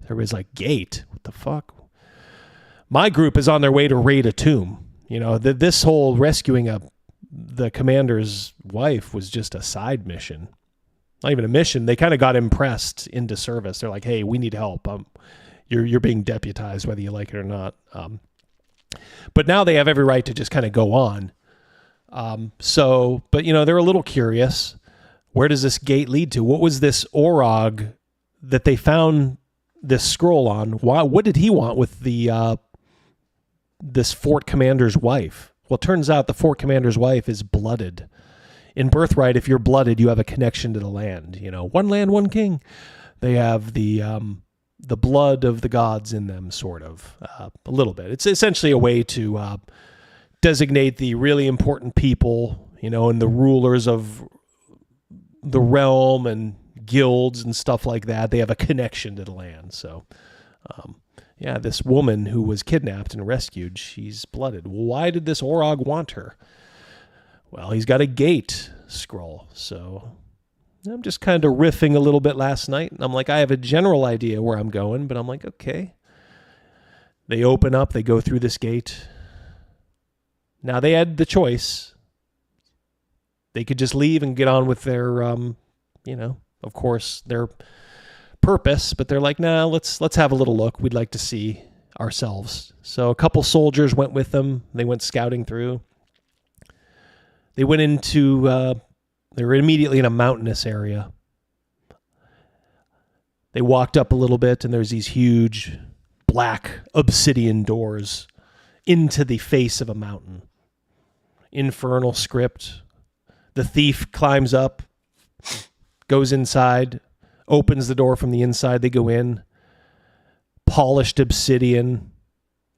Everybody's like, gate? What the fuck? My group is on their way to raid a tomb. This whole rescuing the commander's wife was just a side mission. Not even a mission. They kind of got impressed into service. They're like, hey, we need help. You're being deputized whether you like it or not. But now they have every right to just kind of go on. But they're a little curious. Where does this gate lead to? What was this Orog that they found this scroll on? What did he want with this fort commander's wife? Well, it turns out the fort commander's wife is blooded. In Birthright, if you're blooded, you have a connection to the land. One land, one king. They have the blood of the gods in them, sort of, a little bit. It's essentially a way to designate the really important people, and the rulers of the realm and guilds and stuff like that. They have a connection to the land. So, yeah, this woman who was kidnapped and rescued, she's blooded. Why did this Orog want her? Well, he's got a gate scroll. So I'm just kind of riffing a little bit last night. And I'm like, I have a general idea where I'm going, but I'm like, okay. They open up, they go through this gate. Now, they had the choice. They could just leave and get on with their, of course, their purpose, but they're like, nah, let's have a little look. We'd like to see ourselves. So a couple soldiers went with them. They went scouting through. They went into, they were immediately in a mountainous area. They walked up a little bit, and there's these huge black obsidian doors into the face of a mountain. Infernal script. The thief climbs up, goes inside, opens the door from the inside. They go in. Polished obsidian.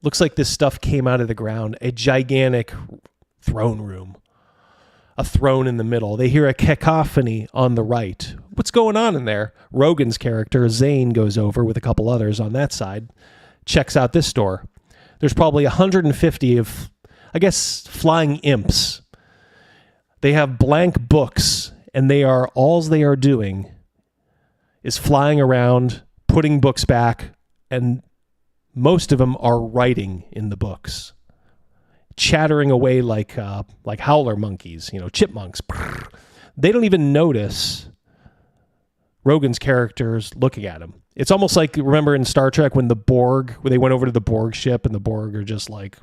Looks like this stuff came out of the ground. A gigantic throne room. A throne in the middle. They hear a cacophony on the right. What's going on in there? Rogan's character, Zane, goes over with a couple others on that side. Checks out this door. There's probably 150 of, I guess, flying imps. They have blank books, and all they are doing is flying around, putting books back, and most of them are writing in the books, chattering away like howler monkeys, chipmunks. They don't even notice Rogan's characters looking at them. It's almost like, remember in Star Trek when they went over to the Borg ship and the Borg are just like,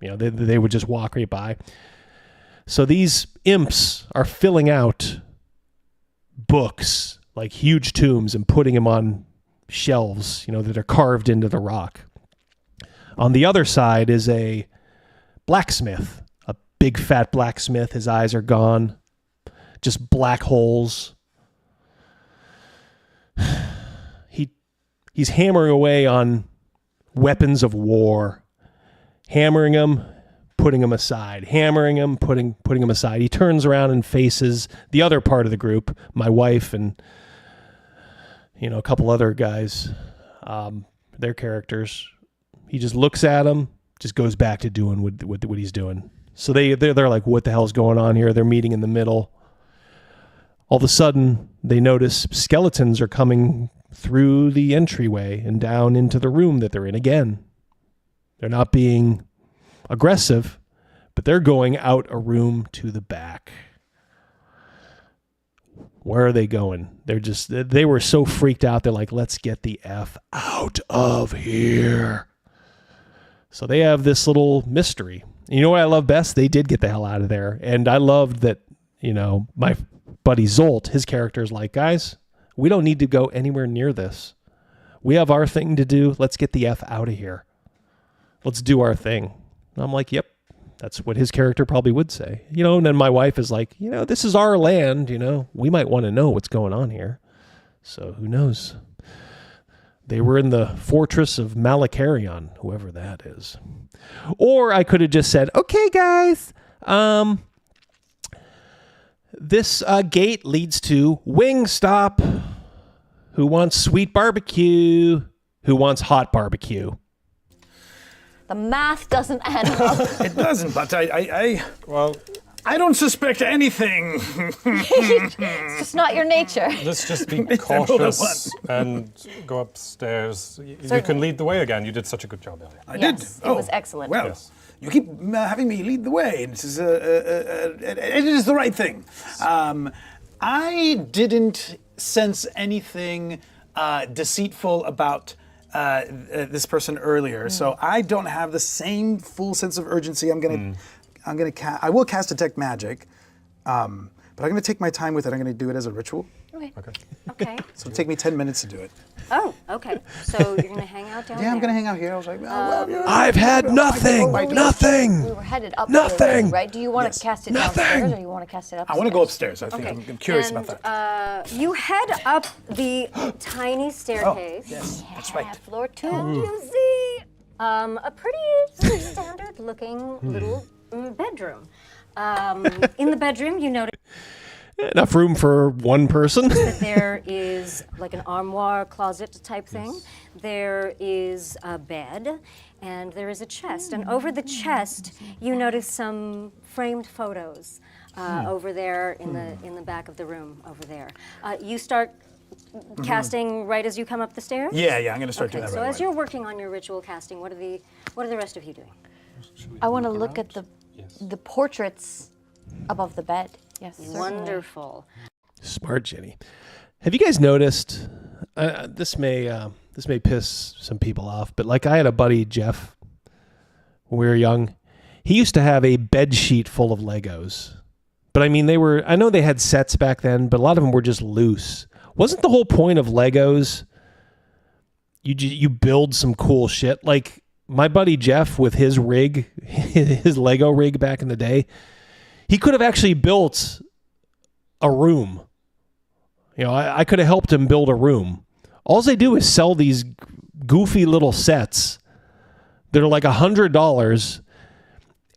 they would just walk right by. So these imps are filling out books, like huge tombs, and putting them on shelves, that are carved into the rock. On the other side is a blacksmith, a big fat blacksmith. His eyes are gone, just black holes. He's hammering away on weapons of war, hammering them, putting them aside, hammering them, putting them aside. He turns around and faces the other part of the group, my wife and a couple other guys, their characters. He just looks at them, just goes back to doing what he's doing. So they're like, what the hell's going on here? They're meeting in the middle. All of a sudden, they notice skeletons are coming through the entryway and down into the room that they're in again. They're not being aggressive, but they're going out a room to the back. Where are they going? They were so freaked out. They're like, let's get the F out of here. So they have this little mystery. You know what I love best? They did get the hell out of there. And I loved that, my buddy Zolt, his character is like, guys, we don't need to go anywhere near this. We have our thing to do. Let's get the F out of here. Let's do our thing. And I'm like, yep, that's what his character probably would say. And then my wife is like, this is our land, we might want to know what's going on here. So who knows? They were in the fortress of Malakarion, whoever that is. Or I could have just said, okay, guys, this gate leads to Wingstop. Who wants sweet barbecue? Who wants hot barbecue? The math doesn't add up. It doesn't, but I don't suspect anything. It's just not your nature. Let's just be cautious and go upstairs. You can lead the way again. You did such a good job earlier. I did. It was excellent. Well, you keep having me lead the way. It is the right thing. I didn't sense anything deceitful about this person earlier, so I don't have the same full sense of urgency. I will cast Detect Magic, but I'm gonna take my time with it. I'm gonna do it as a ritual. Okay. So it'll take me 10 minutes to do it. Oh, okay. So you're gonna hang out down there? Yeah, I'm gonna hang out here. I was like, I've had nothing. We were headed up Nothing. right? Do you want to cast it downstairs or do you want to cast it upstairs? I want to go upstairs. I think I'm curious about that. You head up the tiny staircase. Yes, that's right. Floor 2. You see a pretty standard-looking little bedroom. In the bedroom, you notice Enough room for one person. that there is like an armoire closet type thing. There is a bed, and there is a chest. And over the chest, you notice some framed photos over there in the back of the room over there. You start casting right as you come up the stairs? Yeah, I'm going to start doing that so right as away. you're working on your ritual casting, what are the rest of you doing? I want to look at the portraits above the bed. Yes. Wonderful. Smart, Jenny. Have you guys noticed? This may piss some people off, but like I had a buddy Jeff when we were young. He used to have a bed sheet full of Legos, but I mean I know they had sets back then, but a lot of them were just loose. Wasn't the whole point of Legos you build some cool shit? Like my buddy Jeff with his rig, his Lego rig back in the day, he could have actually built a room. I could have helped him build a room. All they do is sell these goofy little sets that are like $100,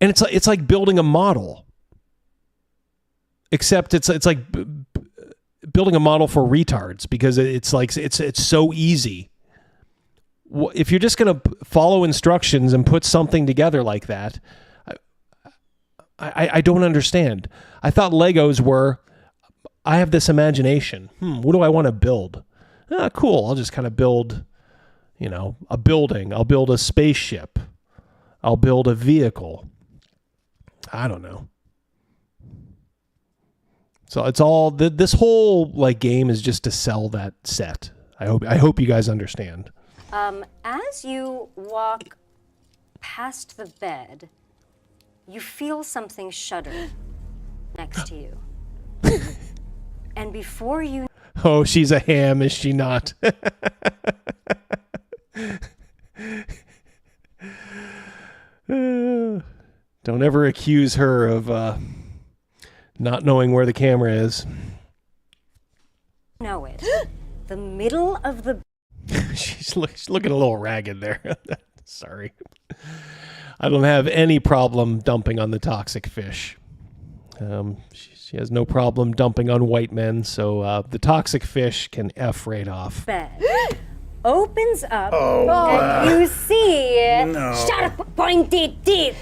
and it's like building a model. Except it's like building a model for retards, because it's so easy. If you're just gonna follow instructions and put something together like that, I don't understand. I thought Legos were, I have this imagination. What do I want to build? Cool. I'll just kind of build, a building. I'll build a spaceship. I'll build a vehicle. I don't know. So it's all, this whole game is just to sell that set. I hope you guys understand. As you walk past the bed, you feel something shudder next to you. And before you... Oh, she's a ham, is she not? Don't ever accuse her of not knowing where the camera is. know it. The middle of the... She's looking a little ragged there. Sorry. I don't have any problem dumping on the toxic fish. She has no problem dumping on white men, so the toxic fish can F right off. Bed opens up, and you see sharp, pointy teeth.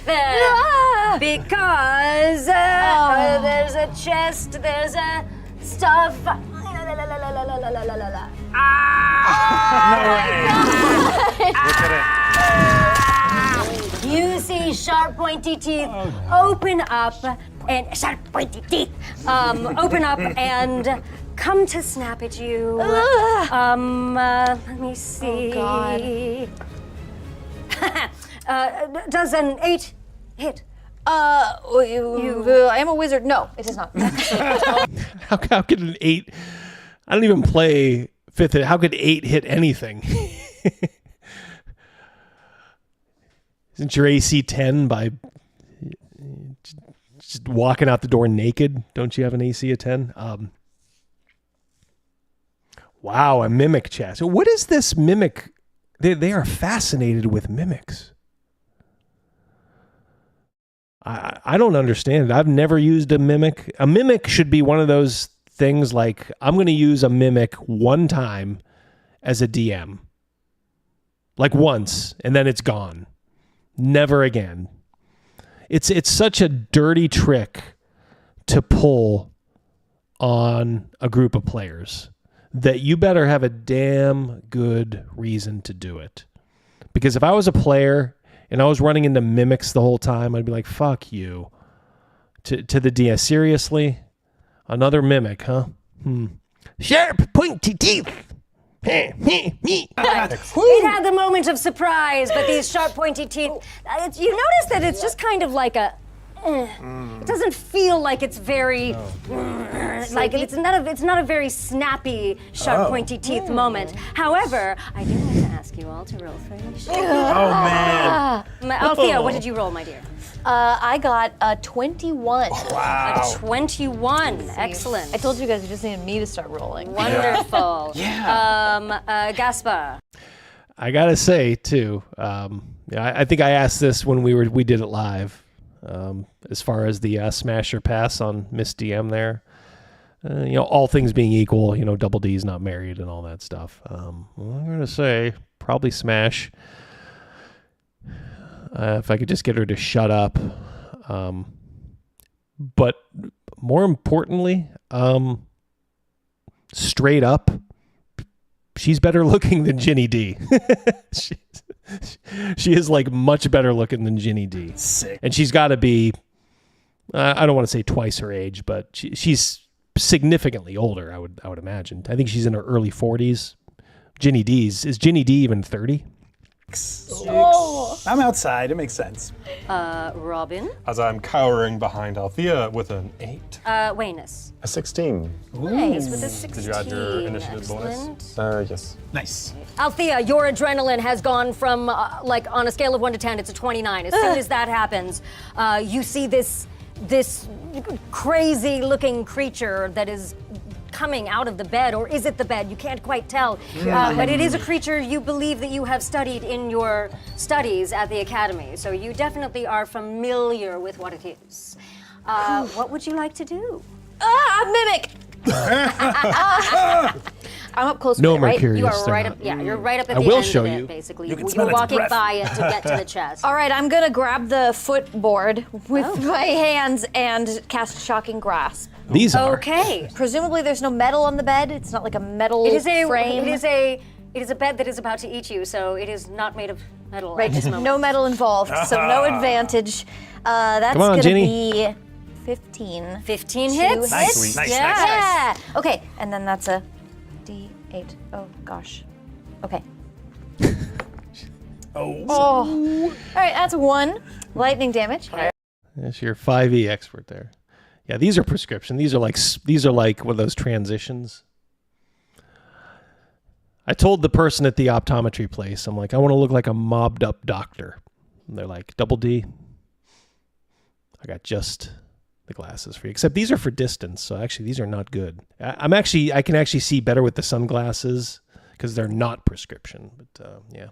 Because there's a chest, there's a stuff. You see sharp, pointy teeth open up, and sharp, pointy teeth open up and come to snap at you. Let me see. Oh, God. Does an 8 hit? I am a wizard. No, it does not. How could an 8? I don't even play 5th. How could 8 hit anything? Isn't your AC 10 by just walking out the door naked? Don't you have an AC of 10? Wow, a mimic chest. So what is this mimic? They are fascinated with mimics. I don't understand it. I've never used a mimic. A mimic should be one of those things like, I'm going to use a mimic one time as a DM. Like once, and then it's gone. Never again. It's such a dirty trick to pull on a group of players that you better have a damn good reason to do it. Because if I was a player and I was running into mimics the whole time, I'd be like, fuck you. To the DS, seriously? Another mimic, huh? Sharp, pointy teeth. It had the moment of surprise, but these sharp, pointy teeth, you notice that it's just kind of like a... It doesn't feel like it's very... Like it's not a very snappy, sharp, pointy teeth moment. However, I do want to ask you all to roll for initiative. Oh, man. Althea, what did you roll, my dear? I got a 21. Wow. A 21. Excellent. I told you guys you just needed me to start rolling. Wonderful. Gaspar. I gotta say too. I think I asked this when we did it live. As far as the smasher pass on Miss DM there, all things being equal, Double D's not married and all that stuff. I'm gonna say probably smash. If I could just get her to shut up. But more importantly, straight up, she's better looking than Ginny D. She is like much better looking than Ginny D. Sick. And she's got to be, I don't want to say twice her age, but she's significantly older, I would imagine. I think she's in her early 40s. Is Ginny D even 30? Oh. I'm outside. It makes sense. Robin. As I'm cowering behind Althea with an 8. Wayness. A 16. Nice, with a 16. Did you add your initiative bonus? Yes. Nice. Althea, your adrenaline has gone from, on a scale of 1 to 10, it's a 29. As soon as that happens, you see this crazy-looking creature that is coming out of the bed, or is it the bed? You can't quite tell. But it is a creature you believe that you have studied in your studies at the academy. So you definitely are familiar with what it is. What would you like to do? Mimic! I'm up close No, with it, right? Mercurius, You are they're right not. up. Yeah, you're right up at I the will end show of it, you. basically. You can You're smell its walking breath. by it to get to the chest. All right, I'm gonna grab the footboard with my hands and cast Shocking Grasp. These are. Okay. Presumably there's no metal on the bed. It's not like a metal It is a frame. It is a bed that is about to eat you, so it is not made of metal. Right, at this moment. no metal involved, so no advantage. That's Come on, gonna Ginny. be 15. 15 Two hits. Nice, nice, yeah. nice. Okay, and then that's a D8 8. Oh, gosh. Okay. Oh. All right, that's 1 lightning damage. That's your 5e expert there. Yeah, these are prescription. These are like one of those transitions. I told the person at the optometry place, I'm like, I want to look like a mobbed up doctor. And they're like, double D. I got just the glasses for you. Except these are for distance, so actually these are not good. I can actually see better with the sunglasses because they're not prescription. But yeah.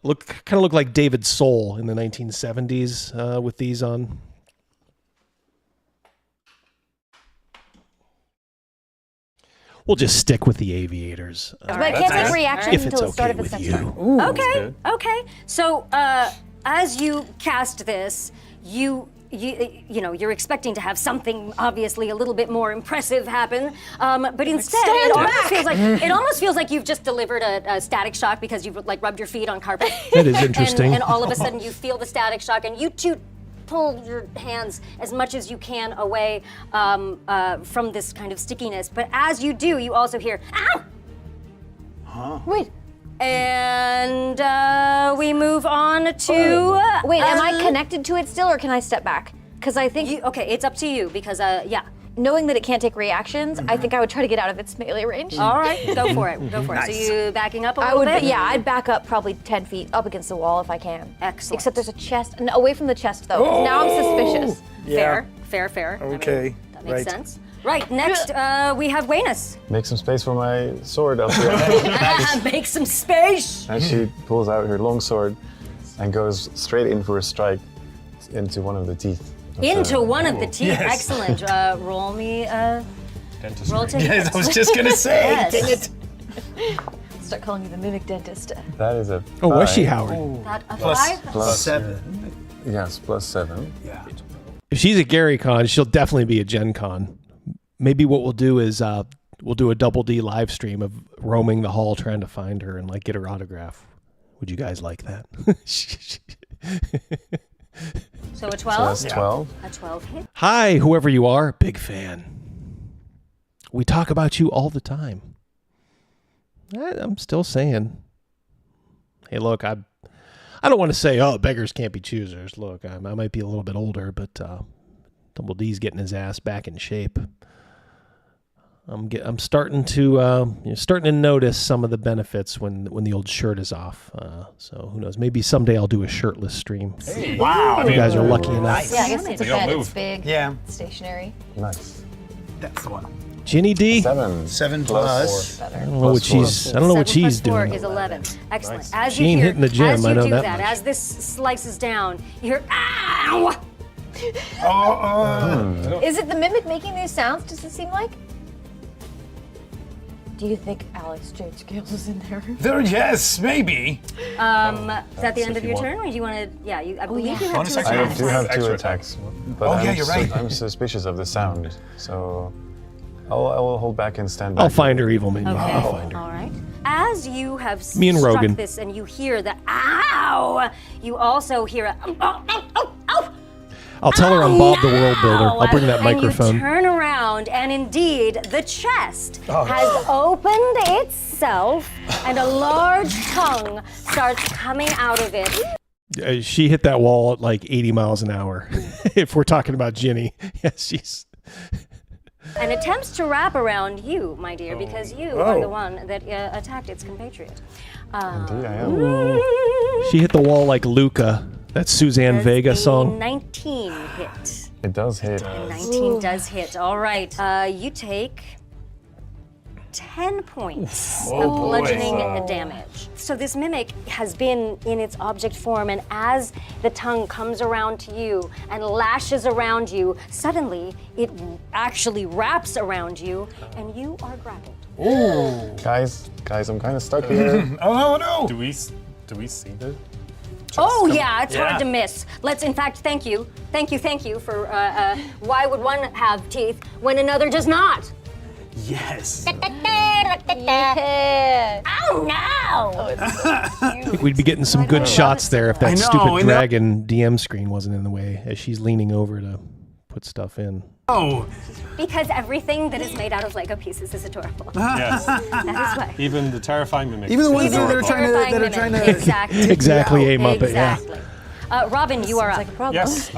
Kind of look like David Soul in the 1970s with these on. We'll just stick with the aviators. But I can't take reactions if it's until the start okay of the with session. you. Okay. So as you cast this, you're expecting to have something obviously a little bit more impressive happen, but instead it almost feels like you've just delivered a static shock because you've like rubbed your feet on carpet. That is interesting. And all of a sudden you feel the static shock, and you two pull your hands as much as you can away from this kind of stickiness. But as you do, you also hear ow. Huh? Wait. And we move on to. Wait, am I connected to it still, or can I step back? Because I think. Okay, it's up to you. Because knowing that it can't take reactions, I think I would try to get out of its melee range. All right, go for it. Go for it. Nice. So you backing up a little bit? Yeah, I'd back up probably 10 feet up against the wall if I can. Excellent. Except there's a chest. No, away from the chest though. 'Cause now I'm suspicious. Fair. Okay. I mean, that makes sense. Right, next we have Waynus. Make some space for my sword up here. Make some space. And she pulls out her long sword and goes straight in for a strike into one of the teeth. Into one of the teeth. Yes. Excellent. Roll me. Roll to Yes, I was just gonna say. Yes. Dang it. Start calling you the mimic dentist. That is a Oh, was she, 5. Howard? That a Plus- 5? plus- 7. Yes, +7. Yeah. If she's at Gary Con, she'll definitely be at Gen Con. Maybe what we'll do is we'll do a double D live stream of roaming the hall trying to find her and like get her autograph. Would you guys like that? So a 12? So that's 12. A 12 hit. Hi, whoever you are, big fan. We talk about you all the time. I'm still saying, hey, look, I don't want to say, oh, beggars can't be choosers. Look, I might be a little bit older, but Double D's getting his ass back in shape. I'm starting to notice some of the benefits when the old shirt is off. So who knows? Maybe someday I'll do a shirtless stream. Hey. Wow. If you guys are lucky enough. Nice. Yeah, I guess it's a They don't bed. move. It's big. Yeah. It's stationary. Nice. That's the one. Ginny D. 7. 7 plus. I don't know what she's. I don't know what 7 she's plus 4 doing. is 11. Excellent. Nice. As She you ain't hear, hitting the gym, as you I know do that much. as this slices down, you hear ow. Is it the mimic making these sounds? Does it seem like? Do you think Alex Jade Scales is in there? There, yes, maybe. Is that the end if of you your want. turn, or do you want to? Yeah, I believe yeah. you have Bonus 2 action. I attacks. do have 2 Extra attacks, but Oh, yeah, you're right. I'm suspicious of the sound, so I will hold back and stand back. I'll find her, evil minion. Okay. I'll find her. All right. As you have Me and struck Rogan. this, and you hear the ow, you also hear a oh. I'll tell her I'm Bob the World Builder. I'll bring that And microphone. you turn around, and indeed, the chest has opened itself, and a large tongue starts coming out of it. She hit that wall at like 80 miles an hour. If we're talking about Ginny, yes, she's. And attempts to wrap around you, my dear, because you are the one that attacked its compatriot. Indeed, I am. She hit the wall like Luca, that Suzanne Vega A song. 19 hit. It does hit. 19 does hit. All right. You take 10 points of bludgeoning damage. So this mimic has been in its object form, and as the tongue comes around to you and lashes around you, suddenly it actually wraps around you, and you are grappled. Ooh. Guys, I'm kind of stuck here. Oh no! Do we see this? Oh yeah, it's hard to miss. Let's, in fact, thank you for. Why would one have teeth when another does not? Yes. Yeah. Oh no! I think we'd be getting some good shots there if that stupid dragon DM screen wasn't in the way as she's leaning over to put stuff in. Oh. Because everything that is made out of Lego pieces is adorable. Yes. That is why. Even the terrifying mimics. Even the ones that are trying to exactly. Exactly a Muppet, exactly. Robin, you are up. Like a problem. Yes.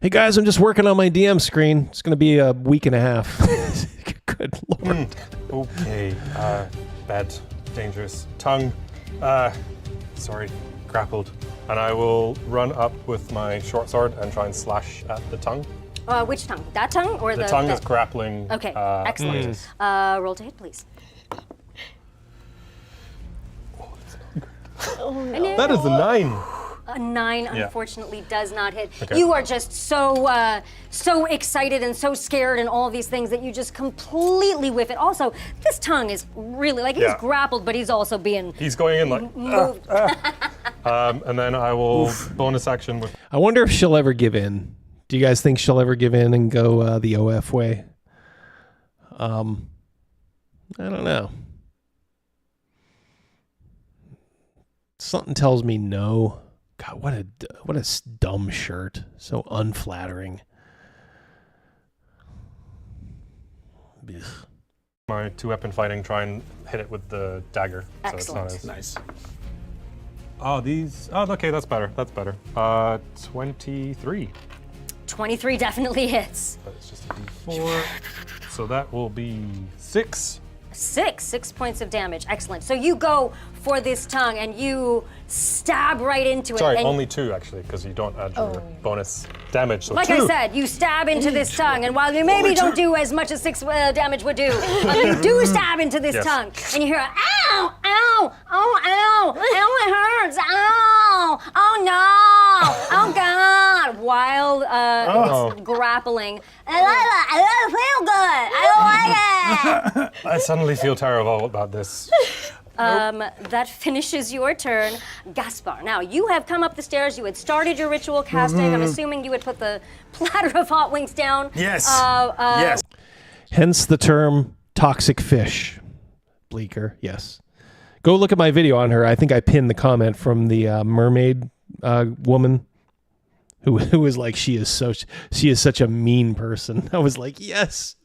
Hey guys, I'm just working on my DM screen. It's gonna be a week and a half. Good lord. Okay. Bad. Dangerous. Tongue. Sorry. Grappled. And I will run up with my short sword and try and slash at the tongue. Which tongue? That tongue or The tongue is grappling. Okay, excellent. Roll to hit, please. That is a 9. A 9, Yeah. unfortunately, does not hit. Okay. You are just so excited and so scared and all these things that you just completely whiff it. Also, this tongue is really, like, he's Yeah. grappled, but he's also being He's going in like. moved. And then I will bonus action with. I wonder if she'll ever give in. Do you guys think she'll ever give in and go the OF way? I don't know. Something tells me no. God, what a dumb shirt. So unflattering. Ugh. My 2-weapon fighting, try and hit it with the dagger. Excellent. So it's not Nice. Oh, these. Oh, okay, that's better. That's better. 23. 23 definitely hits. That's just a d4. So that will be 6. 6 points of damage. Excellent. So you go for this tongue and you stab right into it. Sorry, and only 2 actually, because you don't add your bonus damage. So like 2. I said, you stab into this tongue, and while you maybe don't do as much as 6 damage would do, you do stab into this Yes. tongue, and you hear a ow, ow, oh, ow, ow, it hurts, ow, oh no, oh God, while it's grappling. I don't feel good. I don't like it. I suddenly feel terrible about this. That finishes your turn. Gaspar, now you have come up the stairs. You had started your ritual casting. I'm assuming you had put the platter of hot wings down. Yes. Yes. Hence the term toxic fish. Bleaker, yes. Go look at my video on her. I think I pinned the comment from the mermaid woman who was like, she is such a mean person. I was like, yes,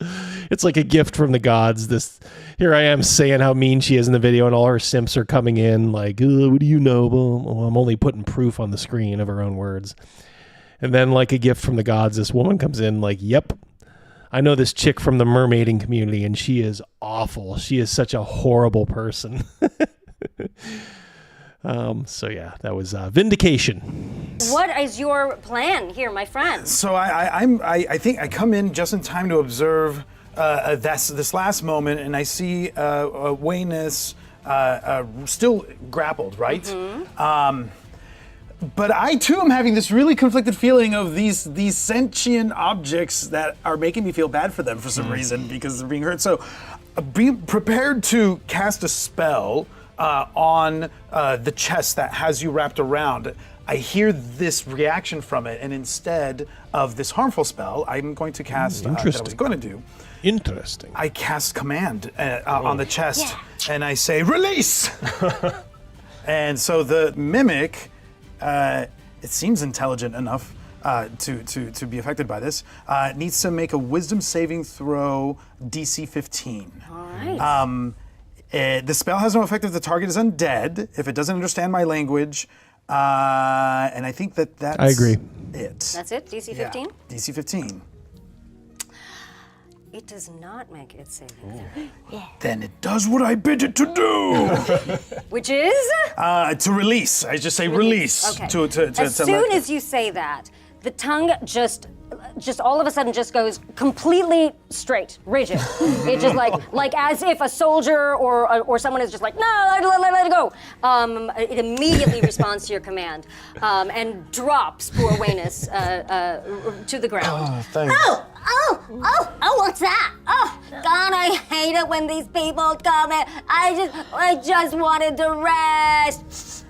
it's like a gift from the gods. Here I am saying how mean she is in the video, and all her simps are coming in like, what do you know? Well, I'm only putting proof on the screen of her own words. And then, like a gift from the gods, this woman comes in like, yep, I know this chick from the mermaiding community, and she is awful. She is such a horrible person. So yeah, that was vindication. What is your plan here, my friend? So I think I come in just in time to observe this last moment, and I see Wayness still grappled, right? Mm-hmm. But I too am having this really conflicted feeling of these sentient objects that are making me feel bad for them for some reason because they're being hurt. So be prepared to cast a spell on the chest that has you wrapped around. I hear this reaction from it, and instead of this harmful spell, I'm going to cast that I was going to do. Interesting. I cast command on the chest, and I say, release! And so the mimic, it seems intelligent enough to be affected by this, needs to make a wisdom saving throw DC 15. All right. The spell has no effect if the target is undead, if it doesn't understand my language, and I think that's I agree. it. That's it? DC 15? Yeah, DC 15. It does not make it saving throw. Then it does what I bid it to do. Which is? To release. I just say release. Okay. As soon as you say that, the tongue just all of a sudden just goes completely straight, rigid. It just like as if a soldier or someone is just like, no, let it go. It immediately responds to your command and drops poor Wayness to the ground. Oh, thanks. Oh, what's that? Oh, God, I hate it when these people come in. I just wanted to rest.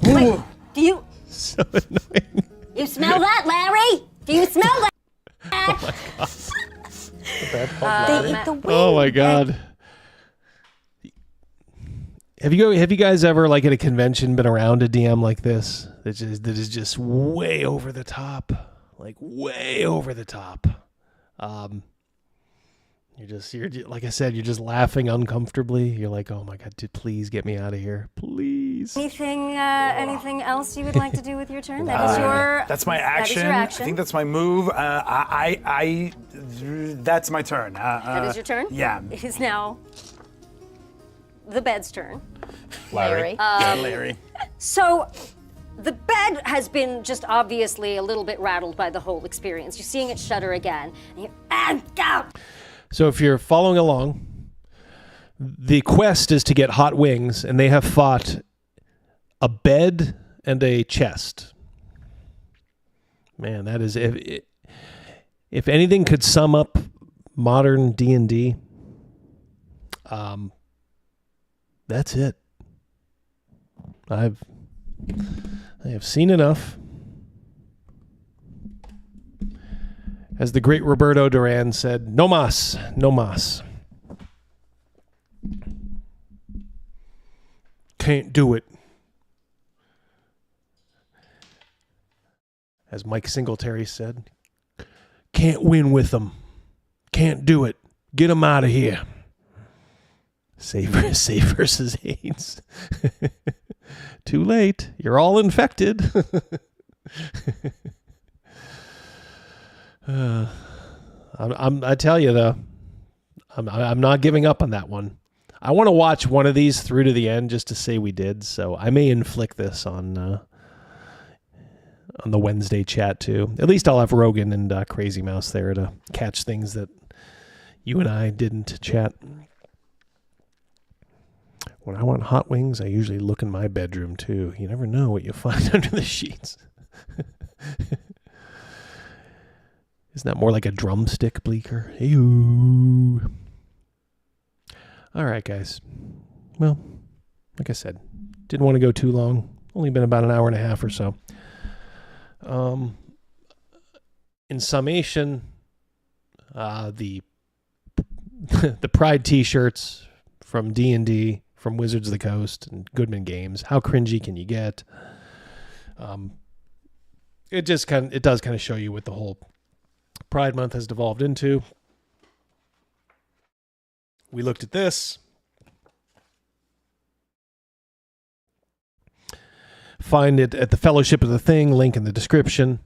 Wait, do you... So annoying. You smell that, Larry? Do you smell that? They eat the wind. Oh my God. Have you guys ever, like at a convention, been around a DM like this that is just way over the top? like way over the top. You're like I said, you're just laughing uncomfortably. You're like, oh my God, please get me out of here, please. Anything else you would like to do with your turn? That is your. That's my action. That is your action. I think that's my move. That's my turn. That is your turn? Yeah. It is now the bed's turn. Larry. Larry. So the bed has been just obviously a little bit rattled by the whole experience. You're seeing it shudder again. And go! So if you're following along, the quest is to get hot wings, and they have fought a bed and a chest. Man, that is if anything could sum up modern D&D, that's it. I have seen enough. As the great Roberto Duran said, no mas, no mas. Can't do it. As Mike Singletary said, can't win with them. Can't do it. Get them out of here. Save versus AIDS. Too late. You're all infected. I tell you though, I'm not giving up on that one. I want to watch one of these through to the end just to say we did. So I may inflict this on the Wednesday chat too. At least I'll have Rogan and Crazy Mouse there to catch things that you and I didn't chat. When I want hot wings, I usually look in my bedroom too. You never know what you'll find under the sheets. Isn't that more like a drumstick, Bleecker? Hey-oo. All right, guys. Well, like I said, didn't want to go too long. Only been about an hour and a half or so. In summation, the Pride T-shirts from D&D, from Wizards of the Coast and Goodman Games. How cringy can you get? It does kind of show you what the whole Pride Month has devolved into. We looked at this. Find it at the Fellowship of the Thing, link in the description.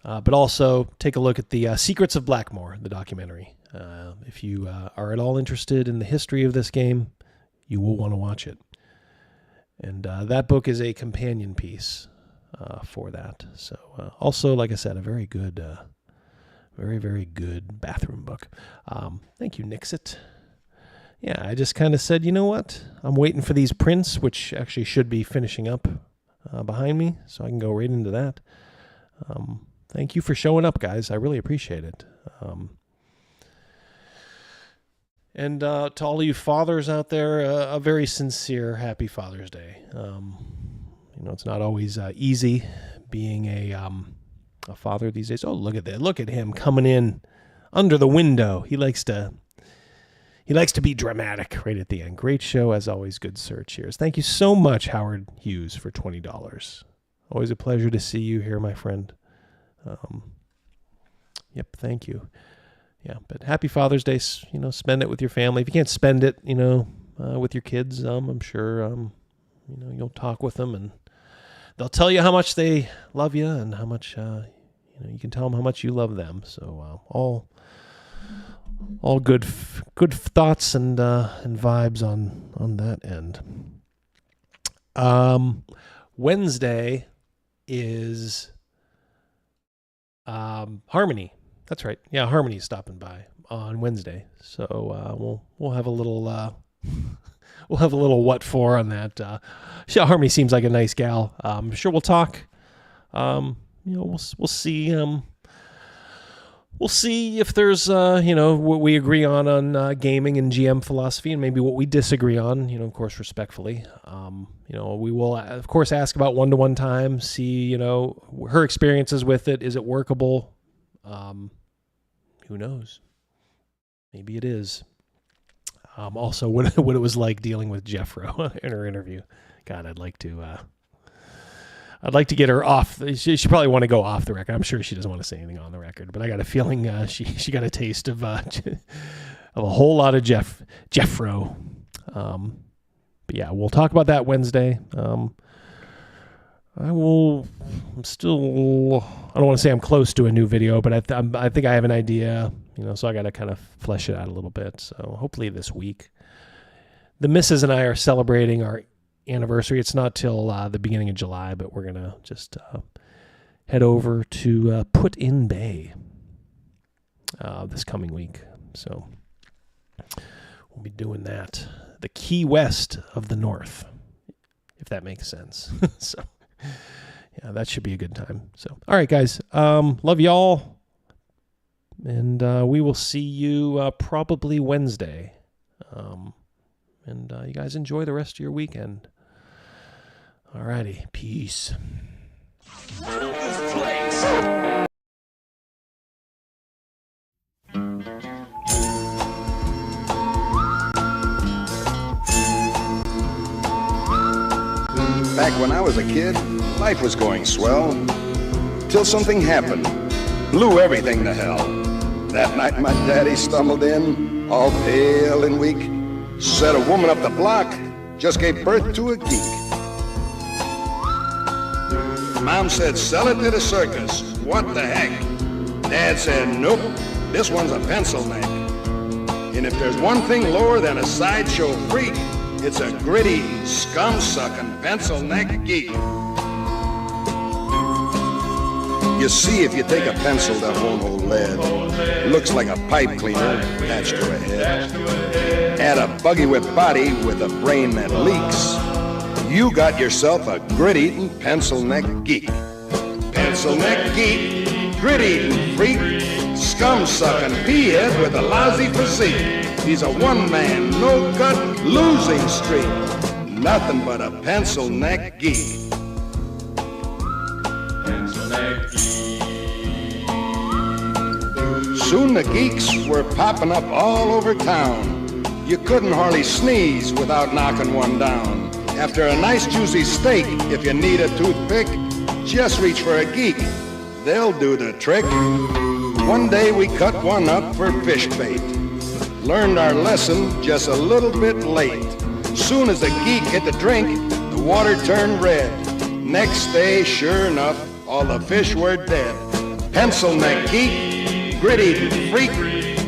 But also take a look at the Secrets of Blackmoor, the documentary. If you are at all interested in the history of this game, you will want to watch it. And that book is a companion piece for that. So also, like I said, a very good, very, very good bathroom book. Thank you, Nixit. Yeah, I just kind of said, you know what? I'm waiting for these prints, which actually should be finishing up behind me, so I can go right into that. Thank you for showing up, guys. I really appreciate it. And to all of you fathers out there, a very sincere Happy Father's Day. It's not always easy being a father these days. Oh, look at that! Look at him coming in under the window. He likes to be dramatic right at the end. Great show as always. Good sir. Cheers. Thank you so much, Howard Hughes, for $20. Always a pleasure to see you here, my friend. Yep. Thank you. Yeah, but Happy Father's Day. Spend it with your family. If you can't spend it, with your kids, I'm sure, you'll talk with them and they'll tell you how much they love you and how much, you can tell them how much you love them. So all good thoughts and vibes on that end. Wednesday is Harmony. That's right. Yeah, Harmony's stopping by on Wednesday. So we'll have a little what for on that. Harmony seems like a nice gal. I'm sure we'll talk. We'll see. We'll see if there's what we agree on gaming and GM philosophy, and maybe what we disagree on. Of course, respectfully. We will of course ask about one-to-one time. See, her experiences with it. Is it workable? Who knows? Maybe it is. Also, what it was like dealing with Jeffro in her interview. God, I'd like to I'd like to get her off. She probably want to go off the record. I'm sure she doesn't want to say anything on the record, but I got a feeling she got a taste of a whole lot of Jeffro. But yeah, we'll talk about that Wednesday. I don't want to say I'm close to a new video, but I think I have an idea, so I got to kind of flesh it out a little bit. So hopefully this week. The missus and I are celebrating our anniversary. It's not till the beginning of July, but we're going to just head over to Put-in Bay this coming week. So we'll be doing that. The Key West of the North, if that makes sense. So, yeah, that should be a good time. So, all right, guys. Love y'all. And we will see you probably Wednesday. And you guys enjoy the rest of your weekend. All righty. Peace. Back when I was a kid, life was going swell, till something happened, blew everything to hell. That night my daddy stumbled in, all pale and weak, said a woman up the block just gave birth to a geek. Mom said, sell it to the circus, what the heck? Dad said, nope, this one's a pencil neck. And if there's one thing lower than a sideshow freak, it's a gritty, scum-sucking, pencil-neck geek. You see, if you take a pencil that won't hold lead, looks like a pipe cleaner attached to a head, add a buggy whip body with a brain that leaks, you got yourself a grit-eating, pencil-neck geek. Pencil-neck geek, grit-eating freak, scum-sucking pea-head with a lousy physique. He's a one-man, no-gut, losing streak. Nothing but a pencil-neck geek. Pencil-neck geek. Soon the geeks were popping up all over town. You couldn't hardly sneeze without knocking one down. After a nice juicy steak, if you need a toothpick, just reach for a geek. They'll do the trick. One day we cut one up for fish bait. Learned our lesson just a little bit late. Soon as the geek hit the drink, the water turned red. Next day, sure enough, all the fish were dead. Pencil neck geek, grit-eating freak,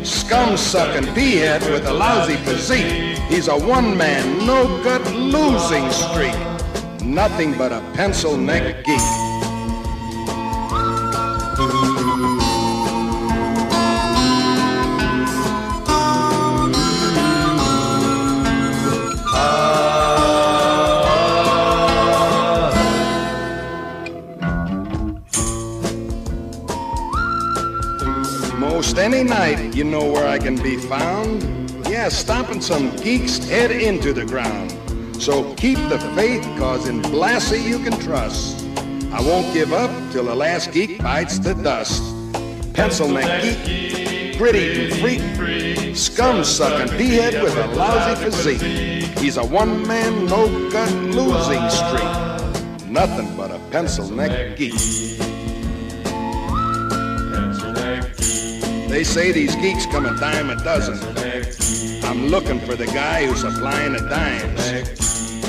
scum-sucking pea-head with a lousy physique. He's a one-man, no-gut losing streak. Nothing but a pencil neck geek. Most any night, you know where I can be found. Yeah, stomping some geek's head into the ground. So keep the faith, cause in Blassie you can trust. I won't give up till the last geek bites the dust. Pencil neck geek, grit-eating freak, scum-sucking pea-head with a lousy physique. He's a one-man, no-gut losing streak. Nothing but a pencil neck geek. They say these geeks come a dime a dozen. I'm looking for the guy who's supplying the dimes.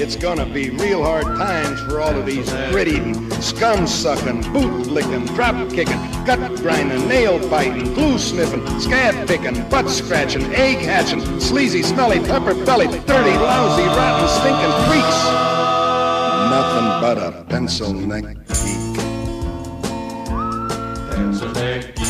It's gonna be real hard times for all of these grit-eating, scum-sucking, boot-licking, drop-kicking, gut-grinding, nail-biting, glue-sniffing, scab-picking, butt-scratching, egg-hatching, sleazy, smelly, pepper-bellied, dirty, lousy, rotten, stinking freaks. Nothing but a pencil neck geek. Pencil neck geek.